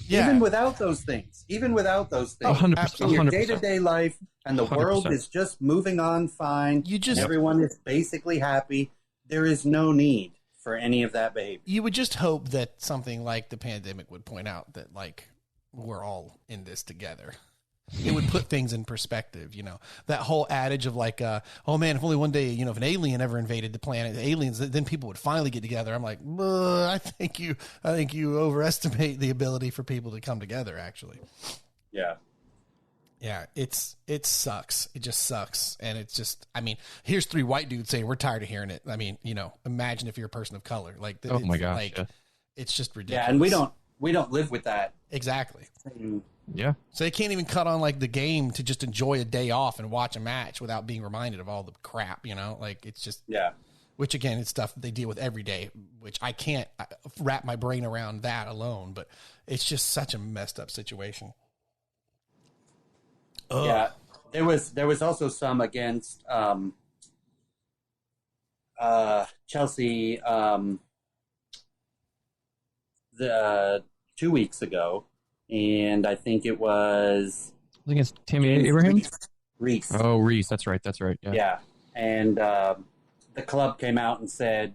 Yeah. Even without those things, 100%, in your 100%. day-to-day life, and the 100%. world is just moving on fine, and everyone is basically happy, there is no need for any of that behavior. You would just hope that something like the pandemic would point out that, like, we're all in this together. It would put things in perspective, you know. That whole adage of, like, oh man, if only one day, you know, if an alien ever invaded the planet, the aliens, then people would finally get together. I'm like, I think you overestimate the ability for people to come together, actually. Yeah. Yeah, it sucks. It just sucks. And it's just, I mean, here's three white dudes saying we're tired of hearing it. I mean, you know, imagine if you're a person of color. Like, oh my gosh, like, yeah. It's just ridiculous. Yeah, and we don't live with that. Exactly. Yeah. So they can't even cut on, like, the game to just enjoy a day off and watch a match without being reminded of all the crap, you know? Like, it's just, yeah. Which, again, it's stuff they deal with every day, which I can't wrap my brain around that alone, but it's just such a messed up situation. Ugh. Yeah. There was also some against Chelsea the 2 weeks ago, and I think it was against Tammy Abraham. Reese. Oh, Reese. That's right. Yeah. Yeah. And the club came out and said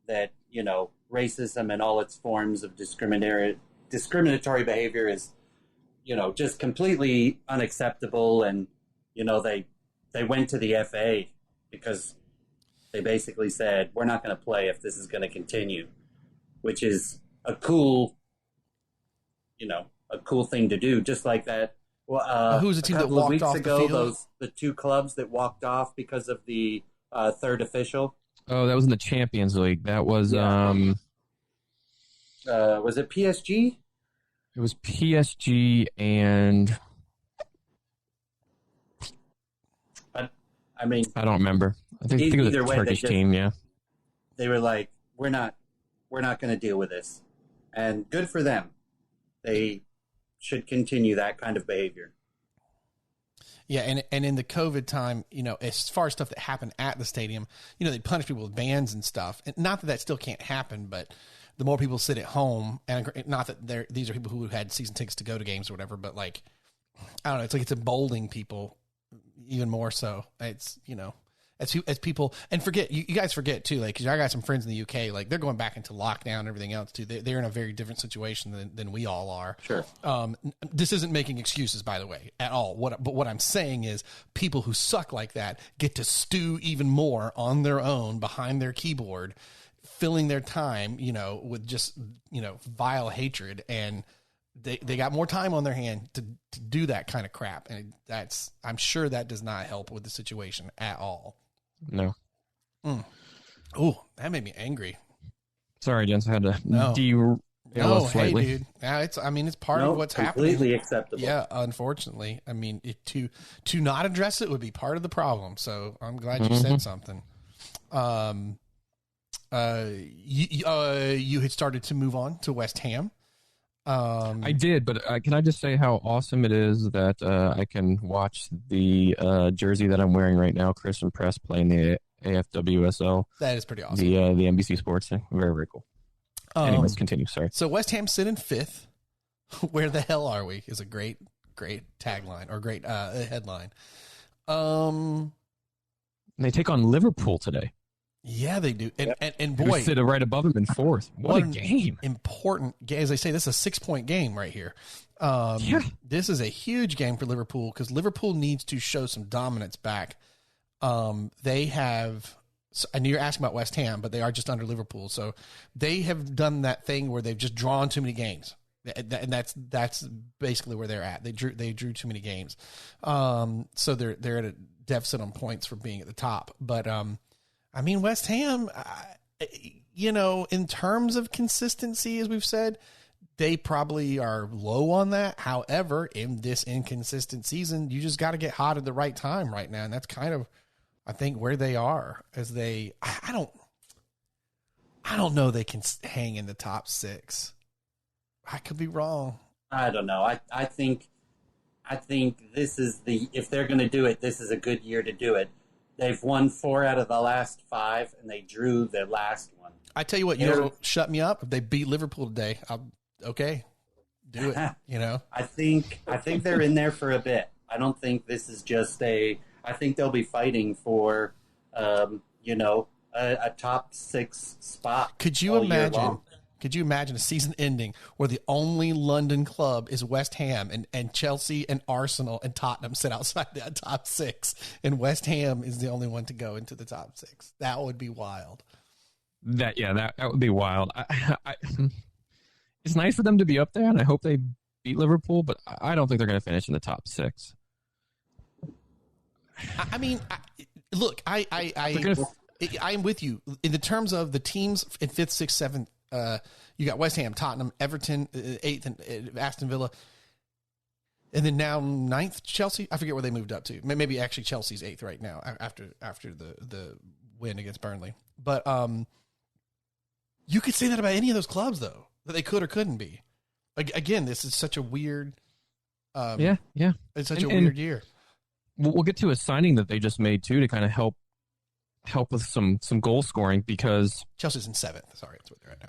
that, you know, racism and all its forms of discriminatory behavior is, you know, just completely unacceptable. And, you know, they went to the FA because they basically said, we're not going to play if this is going to continue, which is a cool thing to do. Just like that. Well, who's the team that walked off the field? The two clubs that walked off because of the third official. Oh, that was in the Champions League. That was was it PSG? It was PSG and I mean, I don't remember. I think it was a Turkish team. Yeah, they were like, we're not going to deal with this, and good for them. They should continue that kind of behavior. Yeah, and in the COVID time, you know, as far as stuff that happened at the stadium, you know, they punish people with bans and stuff. And not that still can't happen, but the more people sit at home, and not that these are people who had season tickets to go to games or whatever, but, like, I don't know, it's like it's emboldening people even more so. It's, you know, as people, and forget, you guys forget too, like, 'cause I got some friends in the UK, like, they're going back into lockdown and everything else too. They're in a very different situation than we all are. Sure. This isn't making excuses, by the way, at all. But what I'm saying is people who suck like that get to stew even more on their own behind their keyboard, filling their time, you know, with just, you know, vile hatred, and they got more time on their hand to do that kind of crap. And I'm sure that does not help with the situation at all. No. Oh, that made me angry. Sorry, gents. I had to derail us slightly. Hey, dude. Yeah, it's part of what's happening. Completely acceptable. Yeah, unfortunately. I mean, to not address it would be part of the problem. So I'm glad you said something. You had started to move on to West Ham. I did, but can I just say how awesome it is that I can watch the jersey that I'm wearing right now, Christian Press playing the AFWSL. That is pretty awesome. The NBC Sports thing. Very, very cool. Anyways, continue. Sorry. So West Ham sit in fifth. Where the hell are we? Is a great tagline or great headline. They take on Liverpool today. Yeah, they do. And boy, sit right above them in fourth. What a game! Important game. As I say, this is a 6-point game right here. This is a huge game for Liverpool because Liverpool needs to show some dominance back. They have. I knew you're asking about West Ham, but they are just under Liverpool, so they have done that thing where they've just drawn too many games. and that's basically where they're at. They drew too many games, so they're at a deficit on points for being at the top. But I mean, West Ham, in terms of consistency, as we've said, they probably are low on that. However, in this inconsistent season, you just got to get hot at the right time right now, and that's kind of, I think, where they are. As I don't know they can hang in the top 6. I could be wrong. I don't know. I think this is if they're going to do it, this is a good year to do it. They've won 4 out of the last 5, and they drew their last one. I tell you what, you'll shut me up. If they beat Liverpool today, okay, do it. I think they're in there for a bit. I don't think this is just I think they'll be fighting for, a top 6 spot. Could you imagine? Could you imagine a season ending where the only London club is West Ham and Chelsea and Arsenal and Tottenham sit outside that top 6, and West Ham is the only one to go into the top 6? That would be wild. That would be wild. It's nice for them to be up there, and I hope they beat Liverpool, but I don't think they're going to finish in the top 6. I mean, look, I'm with you in the terms of the teams in 5th, 6th, 7th. You got West Ham, Tottenham, Everton, 8th, and Aston Villa, and then now 9th Chelsea. I forget where they moved up to. Maybe actually Chelsea's 8th right now after the win against Burnley. But you could say that about any of those clubs, though, that they could or couldn't be. Again, this is such a weird. Yeah. It's such a weird year. We'll get to a signing that they just made too to kind of help with some goal scoring, because Chelsea's in 7th. Sorry, that's what they're at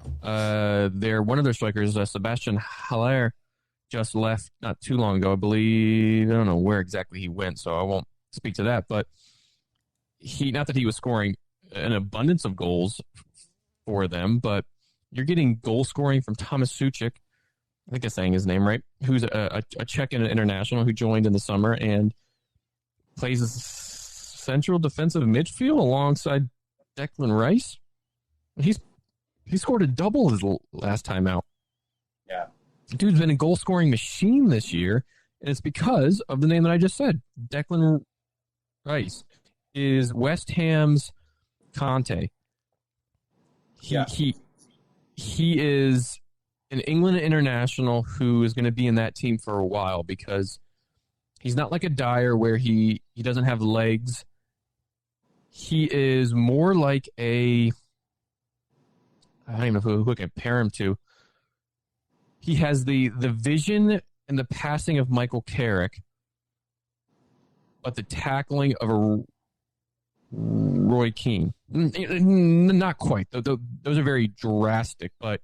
now. One of their strikers, Sebastian Haller, just left not too long ago. I believe, I don't know where exactly he went, so I won't speak to that. But not that he was scoring an abundance of goals for them, but you're getting goal scoring from Thomas Suchik. I think I'm saying his name right. Who's a Czech international who joined in the summer and plays as central defensive midfield alongside Declan Rice. He scored a double his last time out. Yeah. The dude's been a goal-scoring machine this year, and it's because of the name that I just said. Declan Rice is West Ham's Conte. He is an England international who is going to be in that team for a while, because he's not like a Dyer where he doesn't have legs. He is more like I don't even know who I can compare him to. He has the vision and the passing of Michael Carrick, but the tackling of a Roy Keane. Not quite. Those are very drastic, but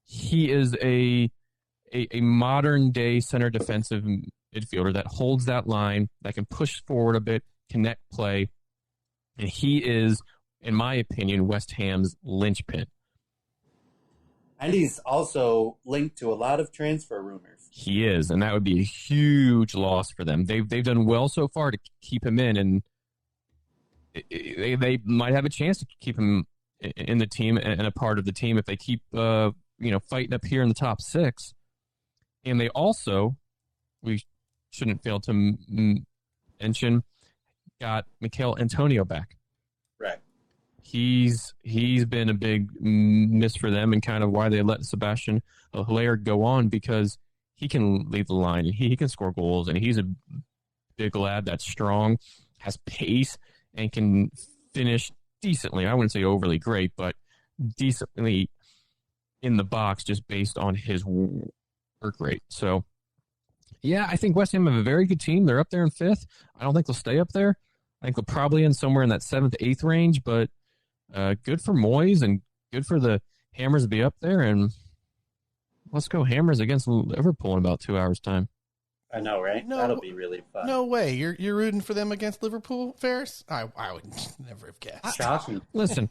he is a modern-day center defensive midfielder that holds that line, that can push forward a bit, connect play. And he is, in my opinion, West Ham's linchpin. And he's also linked to a lot of transfer rumors. He is, and that would be a huge loss for them. They've done well so far to keep him in, and they might have a chance to keep him in the team and a part of the team if they keep fighting up here in the top 6. And they also, we shouldn't fail to mention, got Mikel Antonio back. Right. He's been a big miss for them, and kind of why they let Sebastian Haller go on, because he can lead the line and he can score goals, and he's a big lad that's strong, has pace, and can finish decently. I wouldn't say overly great, but decently in the box just based on his work rate. So, yeah, I think West Ham have a very good team. They're up there in 5th. I don't think they'll stay up there. I think they'll probably end somewhere in that 7th, 8th range, but good for Moyes and good for the Hammers to be up there. And let's go Hammers against Liverpool in about 2 hours' time. I know, right? No, that'll be really fun. No way. You're rooting for them against Liverpool, Ferris? I would never have guessed. Shocking. Listen,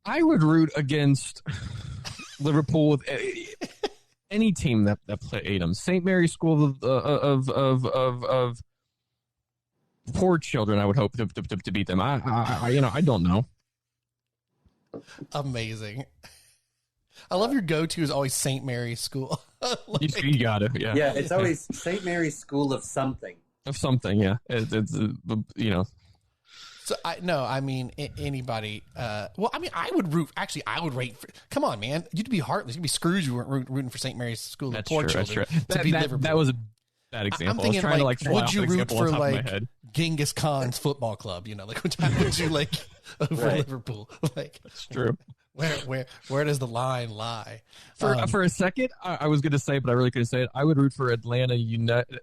I would root against Liverpool with any team that played them. St. Mary's School of poor children, I would hope to beat them. I don't know. Amazing. I love your go-to is always St. Mary's School. You got it. Yeah. Yeah, it's always St. Mary's School of something. Of something, yeah. It's So I mean anybody. Well, I mean, I would root. Actually, I would rate. Come on, man, you'd be heartless. You'd be Scrooge. You weren't rooting for St. Mary's School of That's Poor true. Children That's true. to beat Liverpool. That was a bad example. I'm thinking, I was trying to would you root for like head. Genghis Khan's football club? You know, like which one would you like over Liverpool? Like, That's true. Where does the line lie? For a second, I was going to say, but I really couldn't say it. I would root for Atlanta United.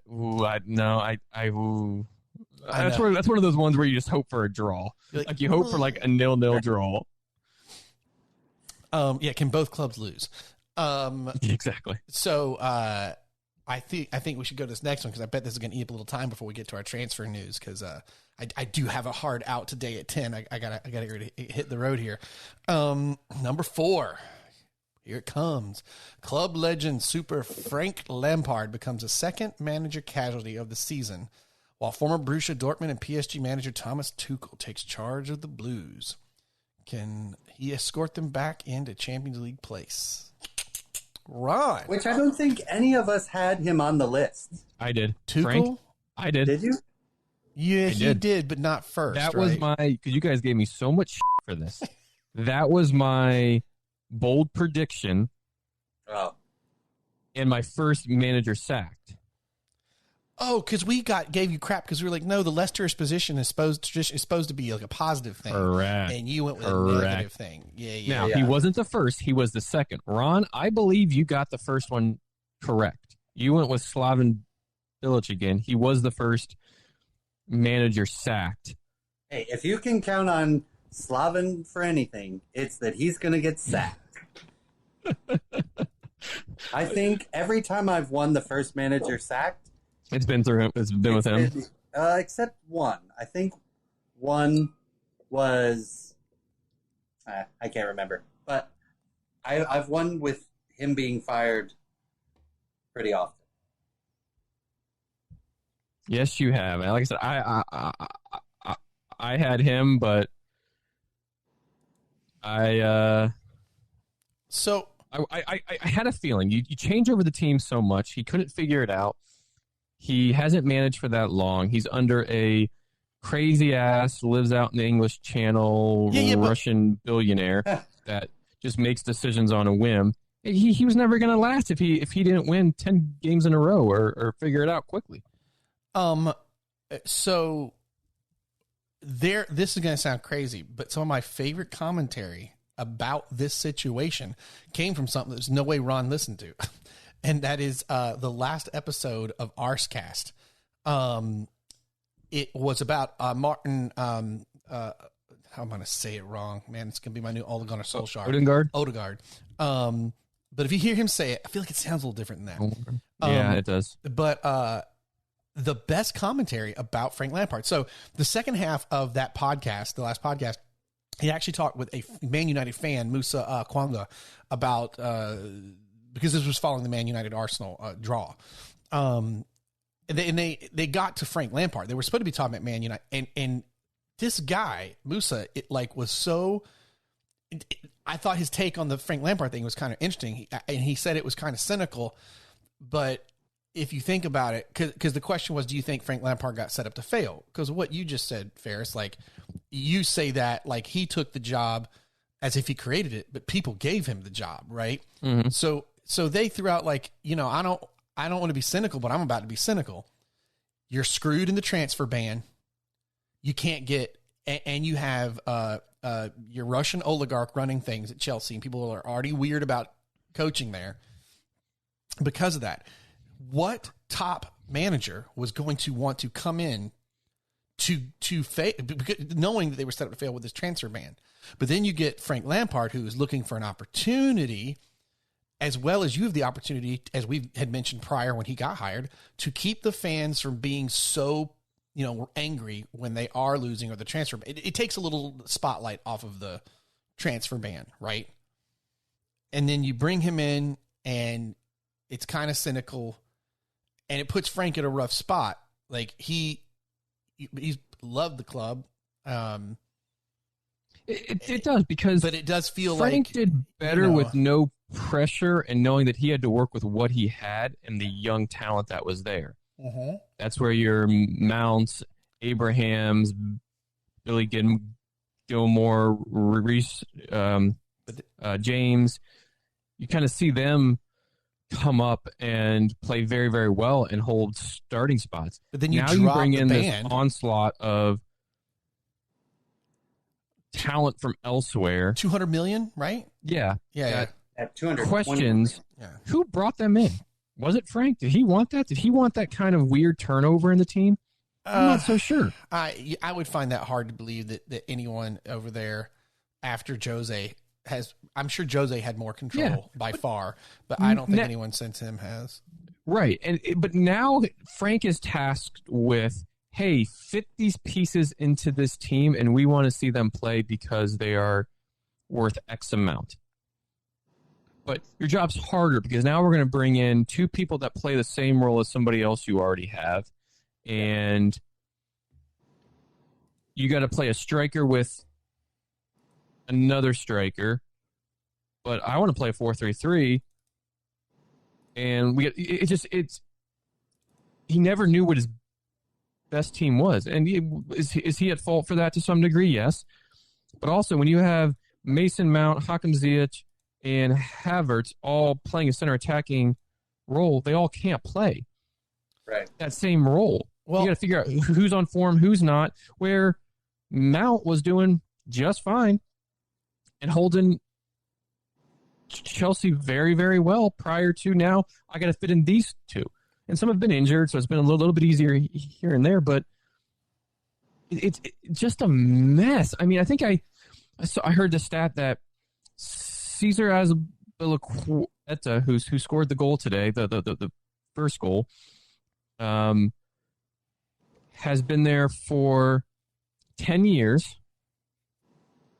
That's one of those ones where you just hope for a draw. Like you hope for like a 0-0 draw. Yeah. Can both clubs lose? Exactly. So I think we should go to this next one because I bet this is going to eat up a little time before we get to our transfer news because I do have a hard out today at 10. I gotta hit the road here. Number 4. Here it comes. Club legend super Frank Lampard becomes the second manager casualty of the season, while former Borussia Dortmund and PSG manager Thomas Tuchel takes charge of the Blues. Can he escort them back into Champions League place? Ron. Which I don't think any of us had him on the list. I did. Tuchel? Frank? I did. Did you? Yeah, he did, but not first. That was because you guys gave me so much for this. That was my bold prediction. Oh. And my first manager sacked. Oh, because we gave you crap because we were like, no, the Leicester's position is supposed to be like a positive thing. Correct. And you went with a negative thing. Yeah. Now, he wasn't the first. He was the second. Ron, I believe you got the first one correct. You went with Slaven Bilic again. He was the first manager sacked. Hey, if you can count on Slaven for anything, it's that he's going to get sacked. I think every time I've won the first manager sacked, it's been through him. It's been with him. Except one. I think one was... I can't remember. But I've won with him being fired pretty often. Yes, you have. Like I said, I had him, but I had a feeling. You change over the team so much. He couldn't figure it out. He hasn't managed for that long. He's under a crazy ass, lives out in the English Channel, Russian billionaire that just makes decisions on a whim. He was never going to last if he didn't win 10 games in a row or figure it out quickly. So this is going to sound crazy, but some of my favorite commentary about this situation came from something there's no way Ron listened to. And that is the last episode of Arscast. It was about Martin. How am I going to say it wrong? Man, it's going to be my new Ole Gunnar Solskjaer. Odegaard. But if you hear him say it, I feel like it sounds a little different than that. Yeah, it does. But the best commentary about Frank Lampard. So the second half of that podcast, the last podcast, he actually talked with a Man United fan, Musa Kwanga, about because this was following the Man United Arsenal draw. And they got to Frank Lampard. They were supposed to be talking about Man United, and this guy Musa, was so. I thought his take on the Frank Lampard thing was kind of interesting, and he said it was kind of cynical, but if you think about it, because the question was, do you think Frank Lampard got set up to fail? Because what you just said, Ferris, like you say that like he took the job as if he created it, but people gave him the job, right? Mm-hmm. So they threw out like, I don't want to be cynical, but I'm about to be cynical. You're screwed in the transfer ban. You can't get, and you have your Russian oligarch running things at Chelsea, and people are already weird about coaching there because of that. What top manager was going to want to come in to fail, knowing that they were set up to fail with this transfer ban? But then you get Frank Lampard, who is looking for an opportunity, as well as you have the opportunity, as we had mentioned prior when he got hired, to keep the fans from being so, angry when they are losing or the transfer. It takes a little spotlight off of the transfer ban, right? And then you bring him in, and it's kind of cynical. And it puts Frank in a rough spot. Like he's loved the club. It does, because but it does feel Frank like did better with no pressure and knowing that he had to work with what he had and the young talent that was there. Mm-hmm. That's where your Mounts, Abrahams, Billy Gilmore, Reese, James, you kind of see them come up and play very, very well and hold starting spots. But then you bring in this band. onslaught of talent from elsewhere. 200 million, right? Yeah. At 200 questions. Yeah. Who brought them in? Was it Frank? Did he want that? Did he want that kind of weird turnover in the team? I'm not so sure. I would find that hard to believe that anyone over there after Jose has. I'm sure Jose had more control by far, but I don't think anyone since him has. Right, but now Frank is tasked with, hey, fit these pieces into this team, and we want to see them play because they are worth X amount. But your job's harder because now we're going to bring in two people that play the same role as somebody else you already have. And you got to play a striker with another striker. But I want to play a 4-3-3. And he never knew what his best team was. And is he at fault for that to some degree? Yes. But also when you have Mason Mount, Hakim Ziyech, and Havertz all playing a center attacking role, they all can't play that same role. Well, you got to figure out who's on form, who's not, where Mount was doing just fine and holding Chelsea very, very well prior to now. I got to fit in these two. And some have been injured, so it's been a little bit easier here and there, but it's just a mess. I mean, I think I heard the stat that Cesar Azpilicueta, who scored the goal today, the first goal, has been there for 10 years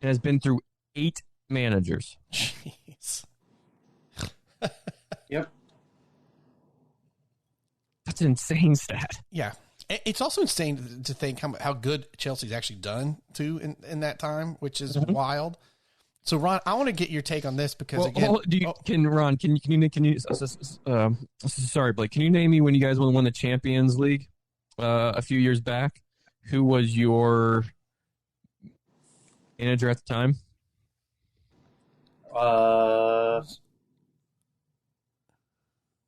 and has been through 8 managers. Jeez. Yep. That's an insane stat. Yeah. It's also insane to think how good Chelsea's actually done, too, in that time, which is wild. So, Ron, I want to get your take on this because, Ron, can you sorry, Blake, can you name me when you guys won the Champions League a few years back? Who was your manager at the time?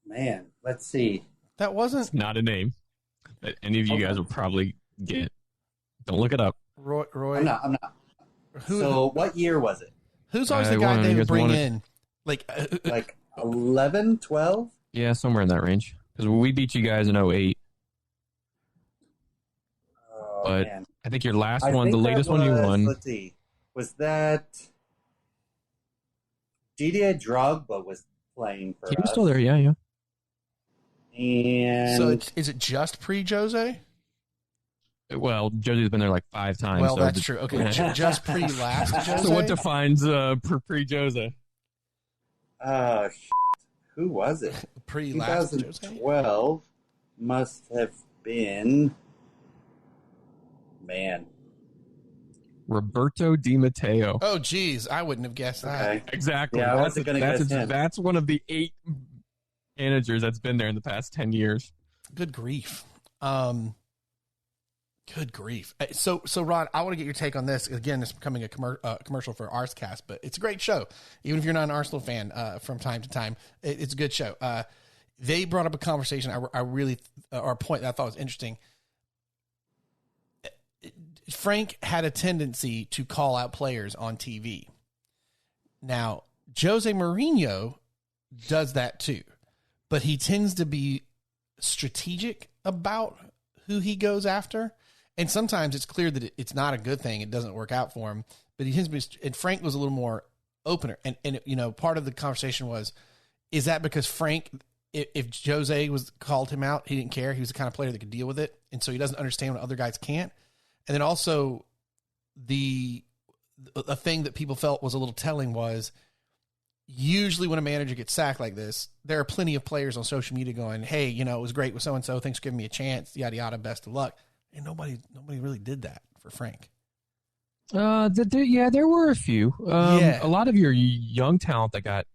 Man, let's see. That wasn't... It's not a name that any of you guys will probably get. Don't look it up. Roy. I'm not. So, what year was it? Who's always the guy they would bring in? Like 11, 12? Yeah, somewhere in that range. Because we beat you guys in 2008. But man. I think your last one, the latest one you won. Let's see. Was that Didier Drogba was playing for us? He was still there, yeah. And so is it just pre-Jose? Well, Jose's been there like 5 times. Well, that's true. Okay, just pre-last Jose? So what defines pre-Jose? Who was it? Pre-last 2012 Jose? Must have been... Man. Roberto Di Matteo. Oh, geez. I wouldn't have guessed that. Okay. Exactly. Yeah, I wasn't going to guess him. That's one of the 8 managers that's been there in the past 10 years. Good grief. Good grief. So Ron, I want to get your take on this. Again, it's becoming a commercial for Arscast, but it's a great show. Even if you're not an Arsenal fan, from time to time, it's a good show. They brought up a conversation or a point that I thought was interesting. Frank had a tendency to call out players on TV. Now, Jose Mourinho does that too, but he tends to be strategic about who he goes after. And sometimes it's clear that it's not a good thing. It doesn't work out for him, but he tends to be, and Frank was a little more opener. And part of the conversation was, is that because Frank, if Jose called him out, he didn't care. He was the kind of player that could deal with it. And so he doesn't understand when other guys can't. And then also a thing that people felt was a little telling was usually when a manager gets sacked like this, there are plenty of players on social media going, hey, it was great with so-and-so. Thanks for giving me a chance. Yada, yada. Best of luck. And nobody really did that for Frank. There were a few. A lot of your young talent that got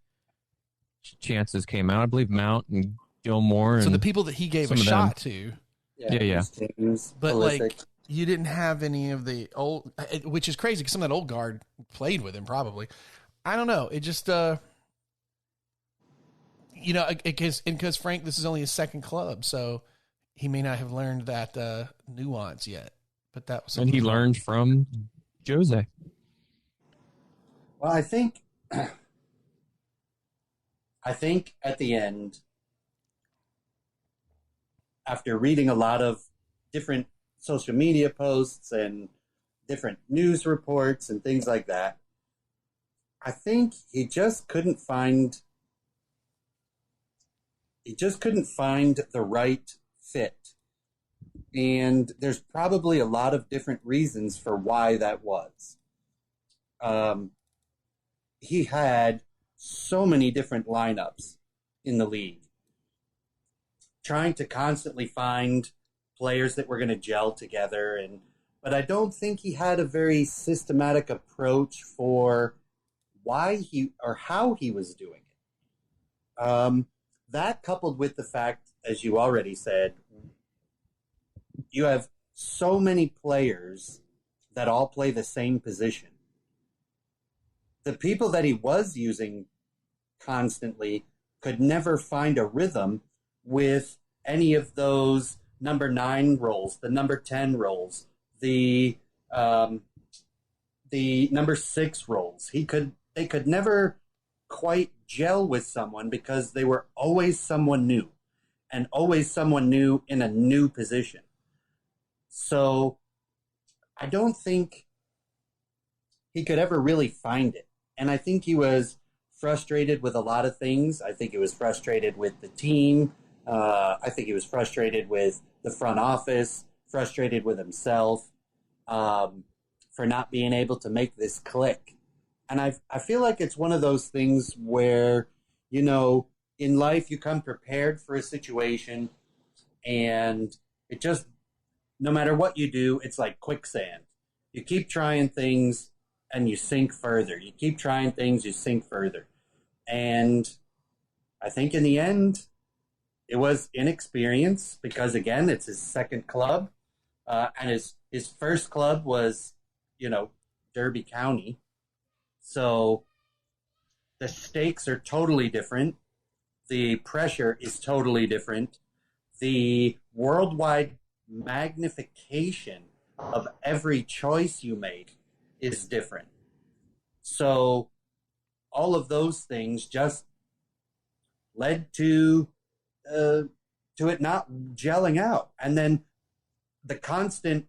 chances came out. I believe Mount and Gilmore. So and the people that he gave a some of shot to, Yeah. James, but Pulisic. like you didn't have any of the old, which is crazy because some of that old guard played with him probably. I don't know. It just, because Frank, this is only his second club, so he may not have learned that nuance yet. But that was, and he learned from Jose. Well, I think at the end, after reading a lot of different social media posts and different news reports and things like that, I think he just couldn't find the right fit. And there's probably a lot of different reasons for why that was. He had so many different lineups in the league, trying to constantly find players that were going to gel together. But I don't think he had a very systematic approach for why or how he was doing it. That coupled with the fact, as you already said, you have so many players that all play the same position. The people that he was using constantly could never find a rhythm with any of those number 9 roles, the number 10 roles, the number 6 roles. They could never quite gel with someone because they were always someone new and always someone new in a new position. So I don't think he could ever really find it. And I think he was frustrated with a lot of things. I think he was frustrated with the team. I think he was frustrated with the front office, frustrated with himself for not being able to make this click. And I feel like it's one of those things where, in life you come prepared for a situation and it just, no matter what you do, it's like quicksand. You keep trying things and you sink further. You keep trying things, you sink further. And I think in the end, it was inexperience because, again, it's his second club. And his first club was, Derby County. So the stakes are totally different. The pressure is totally different. The worldwide magnification of every choice you make is different. So all of those things just led to it not gelling out. And then the constant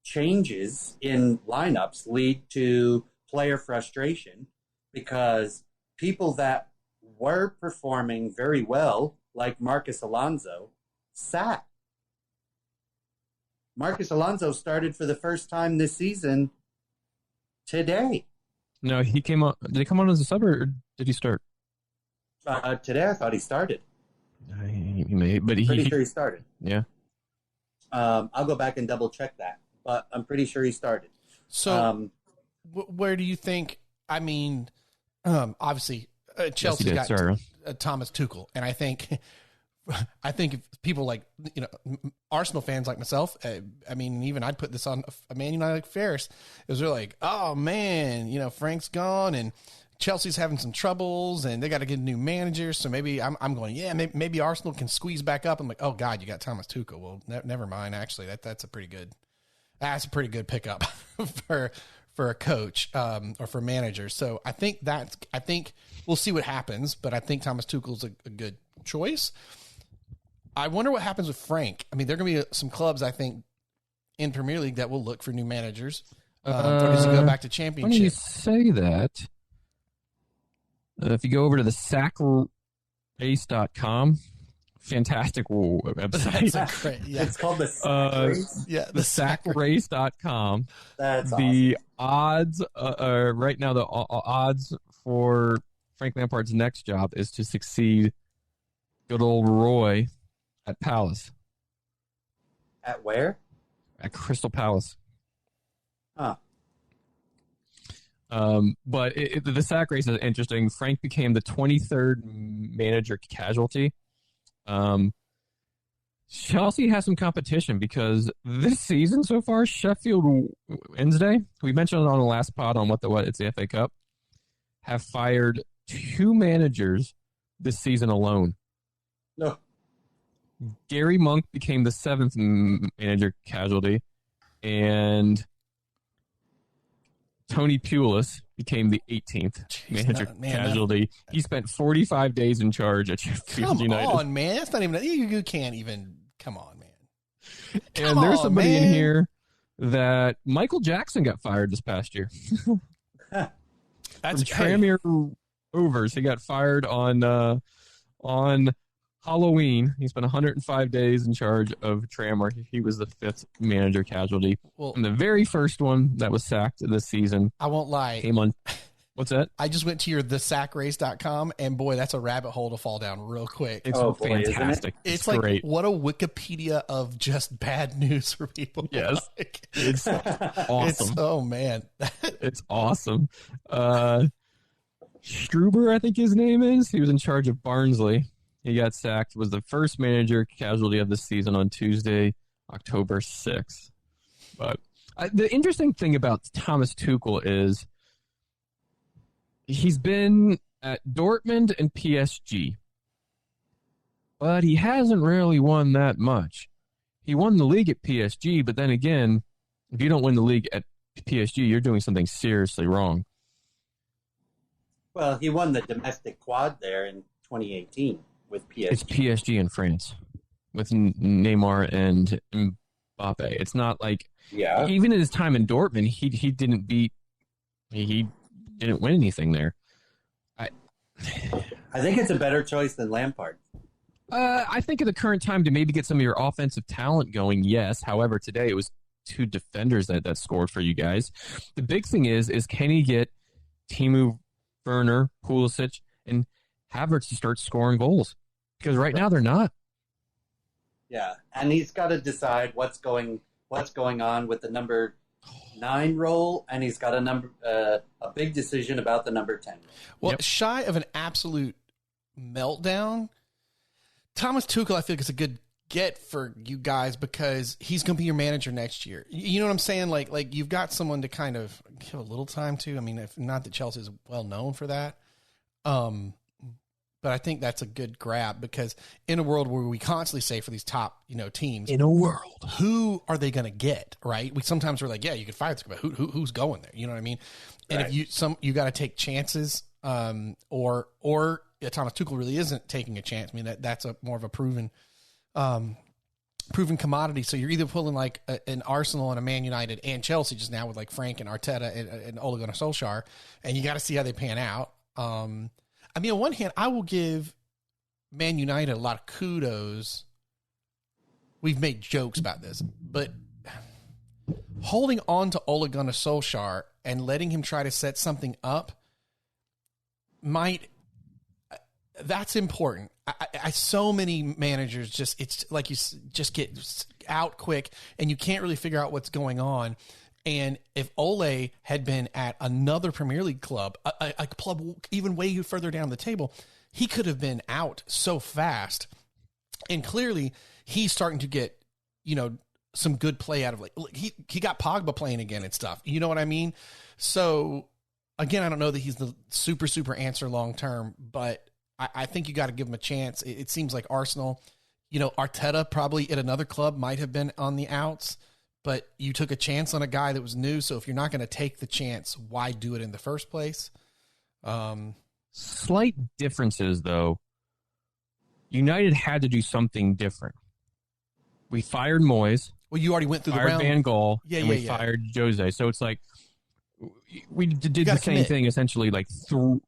changes in lineups lead to player frustration because people that were performing very well, like Marcus Alonso, sat. Marcus Alonso started for the first time this season today. No, he came on. Did he come on as a sub or did he start? Today, I thought he started. He may, but Pretty sure he started. Yeah. I'll go back and double check that, but I'm pretty sure he started. So, where do you think? I mean, obviously, Chelsea's got Thomas Tuchel, and I think if people like Arsenal fans like myself, I mean, even I'd put this on a Man United like Ferris. It was really like, oh man, Frank's gone and Chelsea's having some troubles and they got to get a new manager. So maybe I'm going, yeah, maybe Arsenal can squeeze back up. I'm like, oh God, you got Thomas Tuchel. Well, never mind. Actually, that's a pretty good pickup for a coach or for managers. So I think we'll see what happens, but I think Thomas Tuchel's a good choice. I wonder what happens with Frank. I mean, there are going to be some clubs, I think, in Premier League that will look for new managers. Or does he go back to Championship? When you say that, if you go over to the sackrace.com, fantastic website. It's called the Sack Race. Yeah, the sackrace.com. That's the awesome. odds right now, the odds for Frank Lampard's next job is to succeed good old Roy at Palace. At where? At Crystal Palace. Huh. But the sack race is interesting. Frank became the 23rd manager casualty. Chelsea has some competition because this season so far, Sheffield Wednesday, we mentioned it on the last pod on it's the FA Cup, have fired 2 managers this season alone. No. Gary Monk became the 7th manager casualty, and Tony Pulis became the 18th manager casualty. He spent 45 days in charge at Sheffield United. Come on, man. That's not even... You can't even... Come on, man. And there's somebody in here that Michael Jackson got fired this past year. That's Tranmere Rovers. He got fired on Halloween. He spent 105 days in charge of Tranmere. He was the 5th manager casualty. Well, and the very first one that was sacked this season, I won't lie, came on. What's that? I just went to your thesackrace.com, and boy, that's a rabbit hole to fall down real quick. It's fantastic. It's great. Like, what a Wikipedia of just bad news for people. Yes. Like, It's awesome. Oh, man. It's awesome. Struber, I think his name is. He was in charge of Barnsley. He got sacked, was the first manager casualty of the season on Tuesday, October 6th. But the interesting thing about Thomas Tuchel is he's been at Dortmund and PSG, but he hasn't really won that much. He won the league at PSG, but then again, if you don't win the league at PSG, you're doing something seriously wrong. Well, he won the domestic quad there in 2018 with PSG. It's PSG in France with Neymar and Mbappe. It's not like even in his time in Dortmund, he didn't win anything there. I think it's a better choice than Lampard. I think at the current time to maybe get some of your offensive talent going, yes. However, today it was 2 defenders that scored for you guys. The big thing is can he get Timo Werner, Pulisic, and Havertz to start scoring goals? Because right now they're not. Yeah, and he's got to decide what's going on with the number 9 role, and he's got a big decision about the number 10 role. Well, shy of an absolute meltdown, Thomas Tuchel, I feel like, is a good get for you guys because he's going to be your manager next year. You know what I'm saying? Like you've got someone to kind of give a little time to. I mean, if not that Chelsea is well known for that. But I think that's a good grab because in a world where we constantly say for these top, teams, in a world, who are they going to get? Right? We're like, yeah, you could fire this guy, but who's going there? You know what I mean? And right. If you got to take chances, or Thomas Tuchel really isn't taking a chance. I mean, that's a more of a proven commodity. So you're either pulling like an Arsenal and a Man United and Chelsea just now with like Frank and Arteta and Ole Gunnar Solskjaer, and you got to see how they pan out. I mean, on one hand, I will give Man United a lot of kudos. We've made jokes about this, but holding on to Ole Gunnar Solskjaer and letting him try to set something up that's important. So many managers it's like you just get out quick and you can't really figure out what's going on. And if Ole had been at another Premier League club, a club even way further down the table, he could have been out so fast. And clearly he's starting to get, some good play out of he got Pogba playing again and stuff. You know what I mean? So again, I don't know that he's the super, super answer long-term, but I think you got to give him a chance. It seems like Arsenal, Arteta probably at another club might have been on the outs, but you took a chance on a guy that was new. So if you're not going to take the chance, why do it in the first place? Slight differences, though. United had to do something different. We fired Moyes. Well, you already went through the round. Van Gaal, and we yeah. fired Jose. So it's like we did the same thing essentially like 3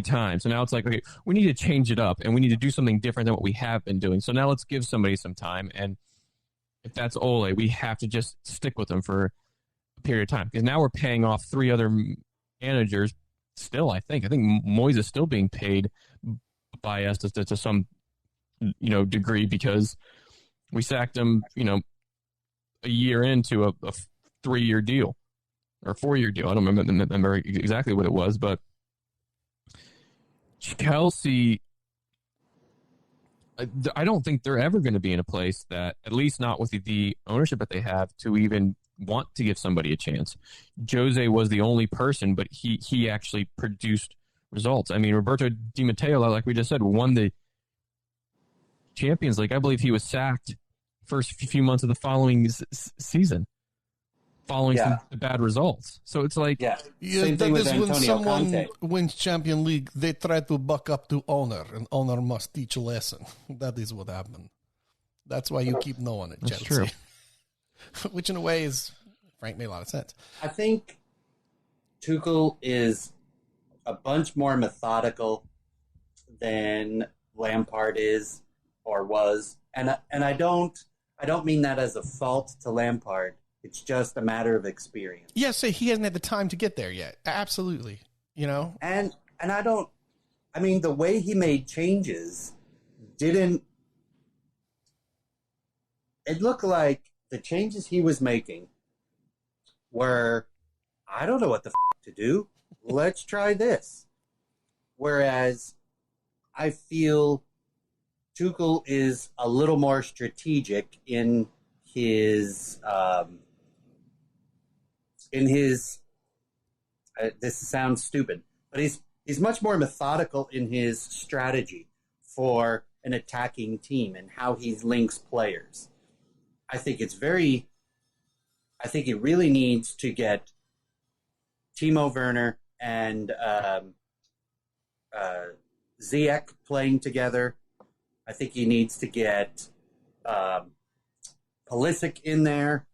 times. So now it's like, okay, we need to change it up, and we need to do something different than what we have been doing. So now let's give somebody some time, and if that's Ole, we have to just stick with him for a period of time. Because now we're paying off 3 other managers still, I think. I think Moyes is still being paid by us to some, degree because we sacked him, a year into a 3-year deal. or 4-year deal. I don't remember exactly what it was, but Chelsea, I don't think they're ever going to be in a place that, at least not with the ownership that they have, to even want to give somebody a chance. Jose was the only person, but he actually produced results. I mean, Roberto Di Matteo, like we just said, won the Champions League. I believe he was sacked first few months of the following season, following some bad results. So it's like, same thing with when Antonio someone Conte. wins Champion League, they try to buck up to owner, and owner must teach a lesson. That is what happened. That's why you keep no one at That's Chelsea. True. Which in a way is, Frank, made a lot of sense. I think Tuchel is a bunch more methodical than Lampard is or was, and I don't mean that as a fault to Lampard. It's just a matter of experience. Yeah, so he hasn't had the time to get there yet. Absolutely, And I mean, the way he made changes didn't. It looked like the changes he was making were, I don't know what the to do. Let's try this. Whereas I feel Tuchel is a little more strategic in his this sounds stupid, but he's much more methodical in his strategy for an attacking team and how he links players. I think he really needs to get Timo Werner and Ziyech playing together. I think he needs to get Pulisic in there.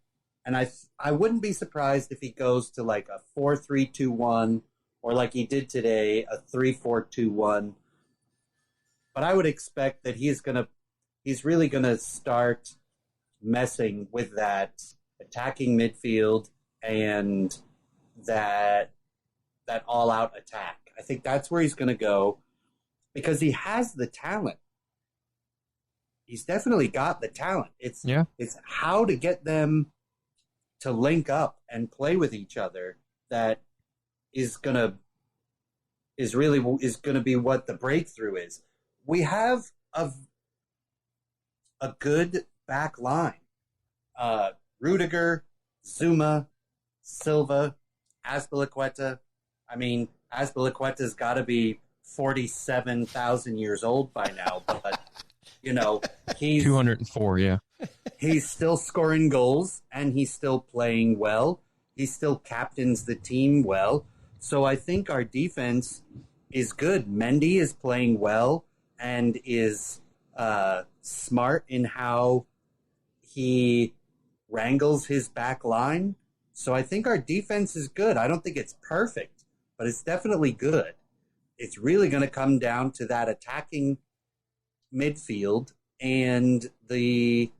And I wouldn't be surprised if he goes to like a 4-3-2-1 or like he did today, a 3-4-2-1. But I would expect that he's really going to start messing with that attacking midfield and that all-out attack. I think that's where he's going to go because he has the talent. He's definitely got the talent. It's how to get them to link up and play with each other that is gonna be what the breakthrough is. We have a good back line. Rudiger, Zuma, Silva, Azpilicueta. I mean, Azpilicueta's got to be 47,000 years old by now, but he's 204. Yeah. He's still scoring goals, and he's still playing well. He still captains the team well. So I think our defense is good. Mendy is playing well and is smart in how he wrangles his back line. So I think our defense is good. I don't think it's perfect, but it's definitely good. It's really going to come down to that attacking midfield and the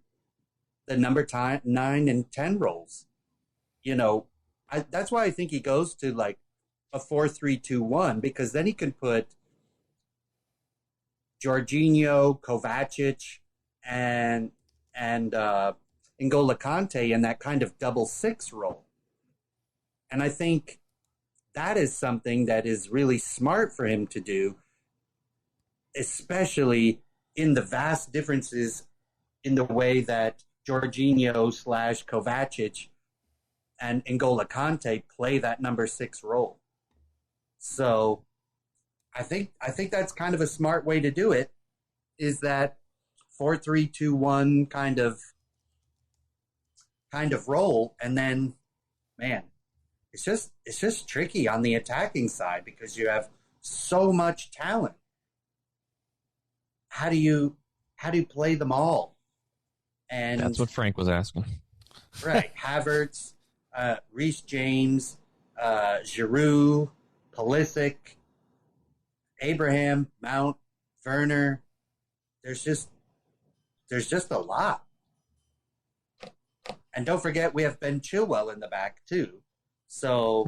number 9 and 10 roles. That's why I think he goes to like a 4-3-2-1 because then he can put Jorginho, Kovacic, and N'Golo Kante in that kind of double 6 role. And I think that is something that is really smart for him to do, especially in the vast differences in the way that Jorginho / Kovacic and N'Golo Kante play that number 6 role. So I think that's kind of a smart way to do it, is that 4-3-2-1 kind of role. And then, man, it's just tricky on the attacking side because you have so much talent. How do you play them all? And that's what Frank was asking. Right. Havertz, Reece James, Giroud, Pulisic, Abraham, Mount, Werner. There's just a lot. And don't forget, we have Ben Chilwell in the back too. So,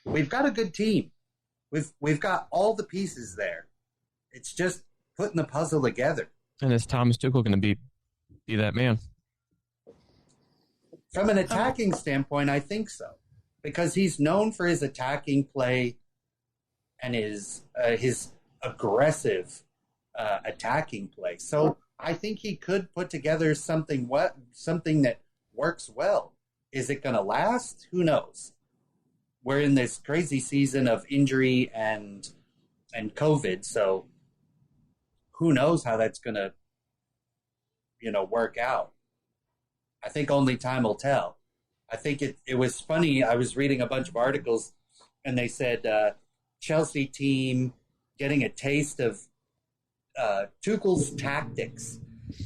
we've got a good team. We've got all the pieces there. It's just putting the puzzle together. And is Thomas Tuchel going to be that man? From an attacking standpoint, I think so, because he's known for his attacking play and his aggressive attacking play. So I think he could put together something that works well. Is it going to last? Who knows? We're in this crazy season of injury and COVID, so who knows how that's going to, work out. I think only time will tell. I think it was funny. I was reading a bunch of articles, and they said Chelsea team getting a taste of Tuchel's tactics,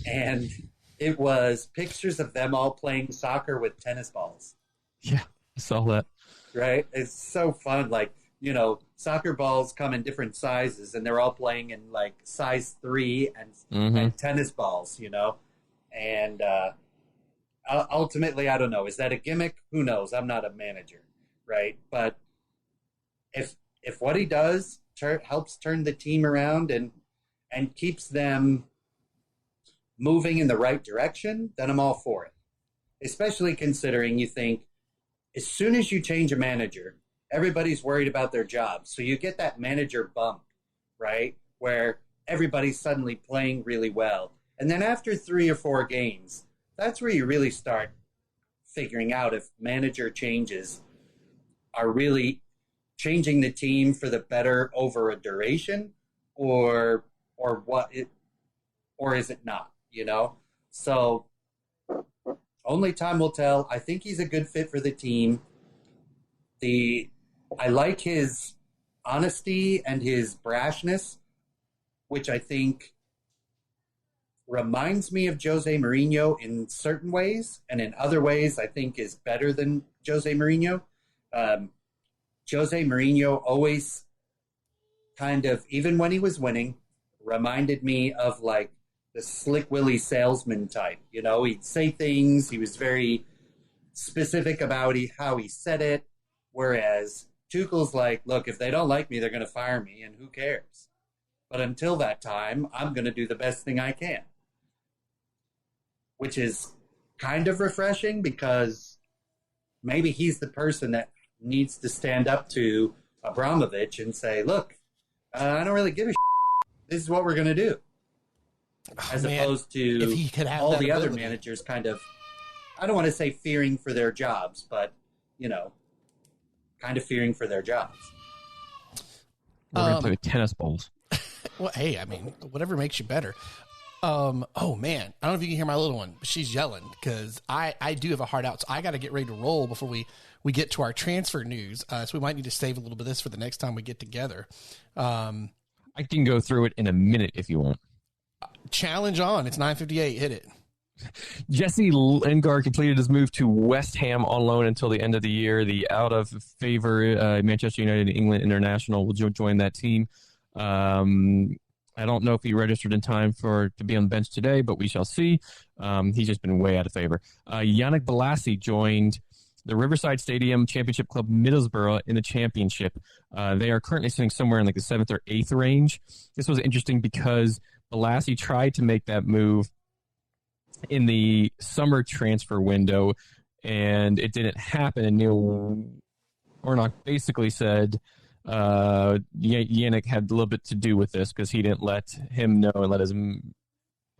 and it was pictures of them all playing soccer with tennis balls. Yeah, I saw that. Right? It's so fun. Like, soccer balls come in different sizes, and they're all playing in like size 3 and tennis balls, and ultimately, I don't know. Is that a gimmick? Who knows? I'm not a manager, right? But if what he does helps turn the team around and keeps them moving in the right direction, then I'm all for it. Especially considering you think as soon as you change a manager, everybody's worried about their job. So you get that manager bump, right? Where everybody's suddenly playing really well. And then after 3 or 4 games, that's where you really start figuring out if manager changes are really changing the team for the better over a duration or is it not, So only time will tell. I think he's a good fit for the team. I like his honesty and his brashness, which I think reminds me of Jose Mourinho in certain ways, and in other ways I think is better than Jose Mourinho. Jose Mourinho always kind of, even when he was winning, reminded me of like the Slick Willie salesman type. He'd say things, he was very specific about how he said it, whereas Tuchel's like, look, if they don't like me, they're going to fire me, and who cares? But until that time, I'm going to do the best thing I can. Which is kind of refreshing because maybe he's the person that needs to stand up to Abramovich and say, look, I don't really give a shit. This is what we're going to do. As opposed to if he could have all that the ability. other managers kind of, I don't want to say fearing for their jobs, but, kind of fearing for their jobs. We're going to play with tennis balls. Well, hey, whatever makes you better. Oh man, I don't know if you can hear my little one, but she's yelling because I do have a heart out, so I got to get ready to roll before we get to our transfer news. So we might need to save a little bit of this for the next time we get together. I can go through it in a minute if you want. Challenge on. It's 9:58. Hit it. Jesse Lingard completed his move to West Ham on loan until the end of the year. The out of favor Manchester United England international will join that team. I don't know if he registered in time to be on the bench today, but we shall see. He's just been way out of favor. Yannick Bolasie joined the Riverside Stadium Championship Club Middlesbrough in the championship. They are currently sitting somewhere in like the 7th or 8th range. This was interesting because Bolasie tried to make that move in the summer transfer window, and it didn't happen. And Neil Warnock basically said Yannick had a little bit to do with this because he didn't let him know and let his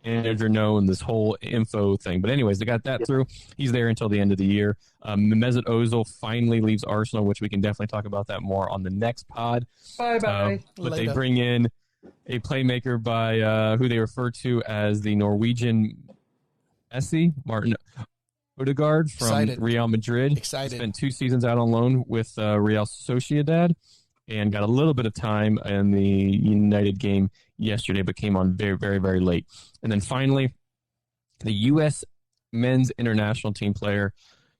manager know and this whole info thing. But anyways, they got that through. He's there until the end of the year. Mesut Ozil finally leaves Arsenal, which we can definitely talk about that more on the next pod. Bye-bye. But they bring in a playmaker by who they refer to as the Norwegian Messi, Martin Odegaard from Real Madrid. Excited. Spent 2 seasons out on loan with Real Sociedad and got a little bit of time in the United game yesterday, but came on very, very, very late. And then finally, the U.S. men's international team player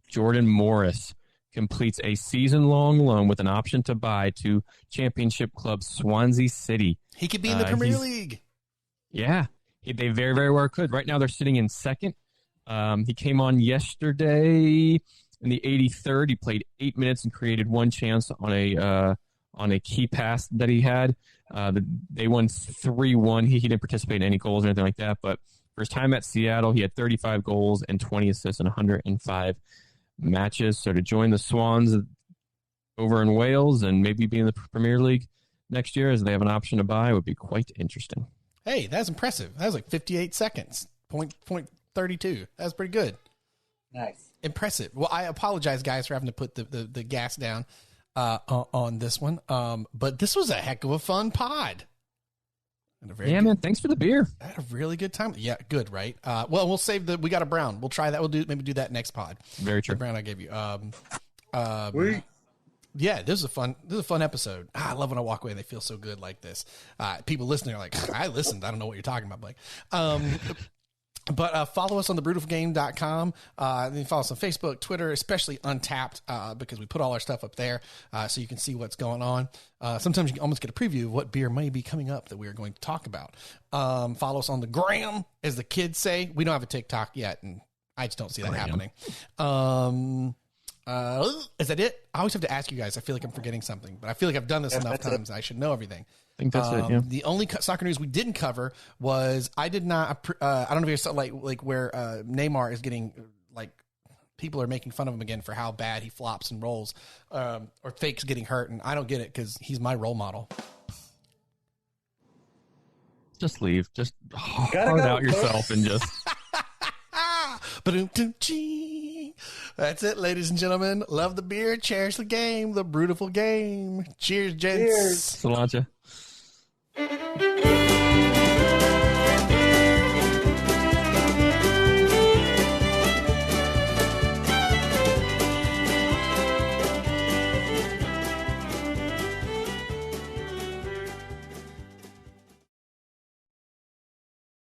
Jordan Morris completes a season-long loan with an option to buy to championship club Swansea City. He could be in the Premier League. Yeah, they very, very well could. Right now they're sitting in second. He came on yesterday in the 83rd. He played 8 minutes and created one chance on a key pass that he had. They won 3-1. He didn't participate in any goals or anything like that, but For his time at Seattle, he had 35 goals and 20 assists in 105 matches. So to join the Swans over in Wales and maybe be in the Premier League next year, as they have an option to buy, would be quite interesting. Hey, that's impressive. That was like 58 seconds. Point 32. That's pretty good. Nice. Impressive. Well, I apologize, guys, for having to put the gas down on this one. But this was a heck of a fun pod. Man, thanks for the beer. I had a really good time. Yeah, good, right? Well, we'll save we got a brown. We'll try that. We'll maybe do that next pod. Very true. The brown I gave you. Yeah, this is a fun episode. I love when I walk away and they feel so good like this. People listening are like, I listened. I don't know what you're talking about, Blake. But follow us on thebrutifulgame.com. Then follow us on Facebook, Twitter, especially Untapped, because we put all our stuff up there so you can see what's going on. Sometimes you can almost get a preview of what beer may be coming up that we are going to talk about. Follow us on the gram, as the kids say. We don't have a TikTok yet, and I just don't see that happening. Is that it? I always have to ask you guys. I feel like I'm forgetting something, but I feel like I've done this enough times. I should know everything. I think that's it. Yeah. The only soccer news we didn't cover was I did not. I don't know if you saw like where Neymar is getting like people are making fun of him again for how bad he flops and rolls, or fakes getting hurt, and I don't get it because he's my role model. Just leave. Just hard out yourself and just. That's it, ladies and gentlemen. Love the beer, cherish the game, the Brewtiful Game. Cheers, gents. Cilantro.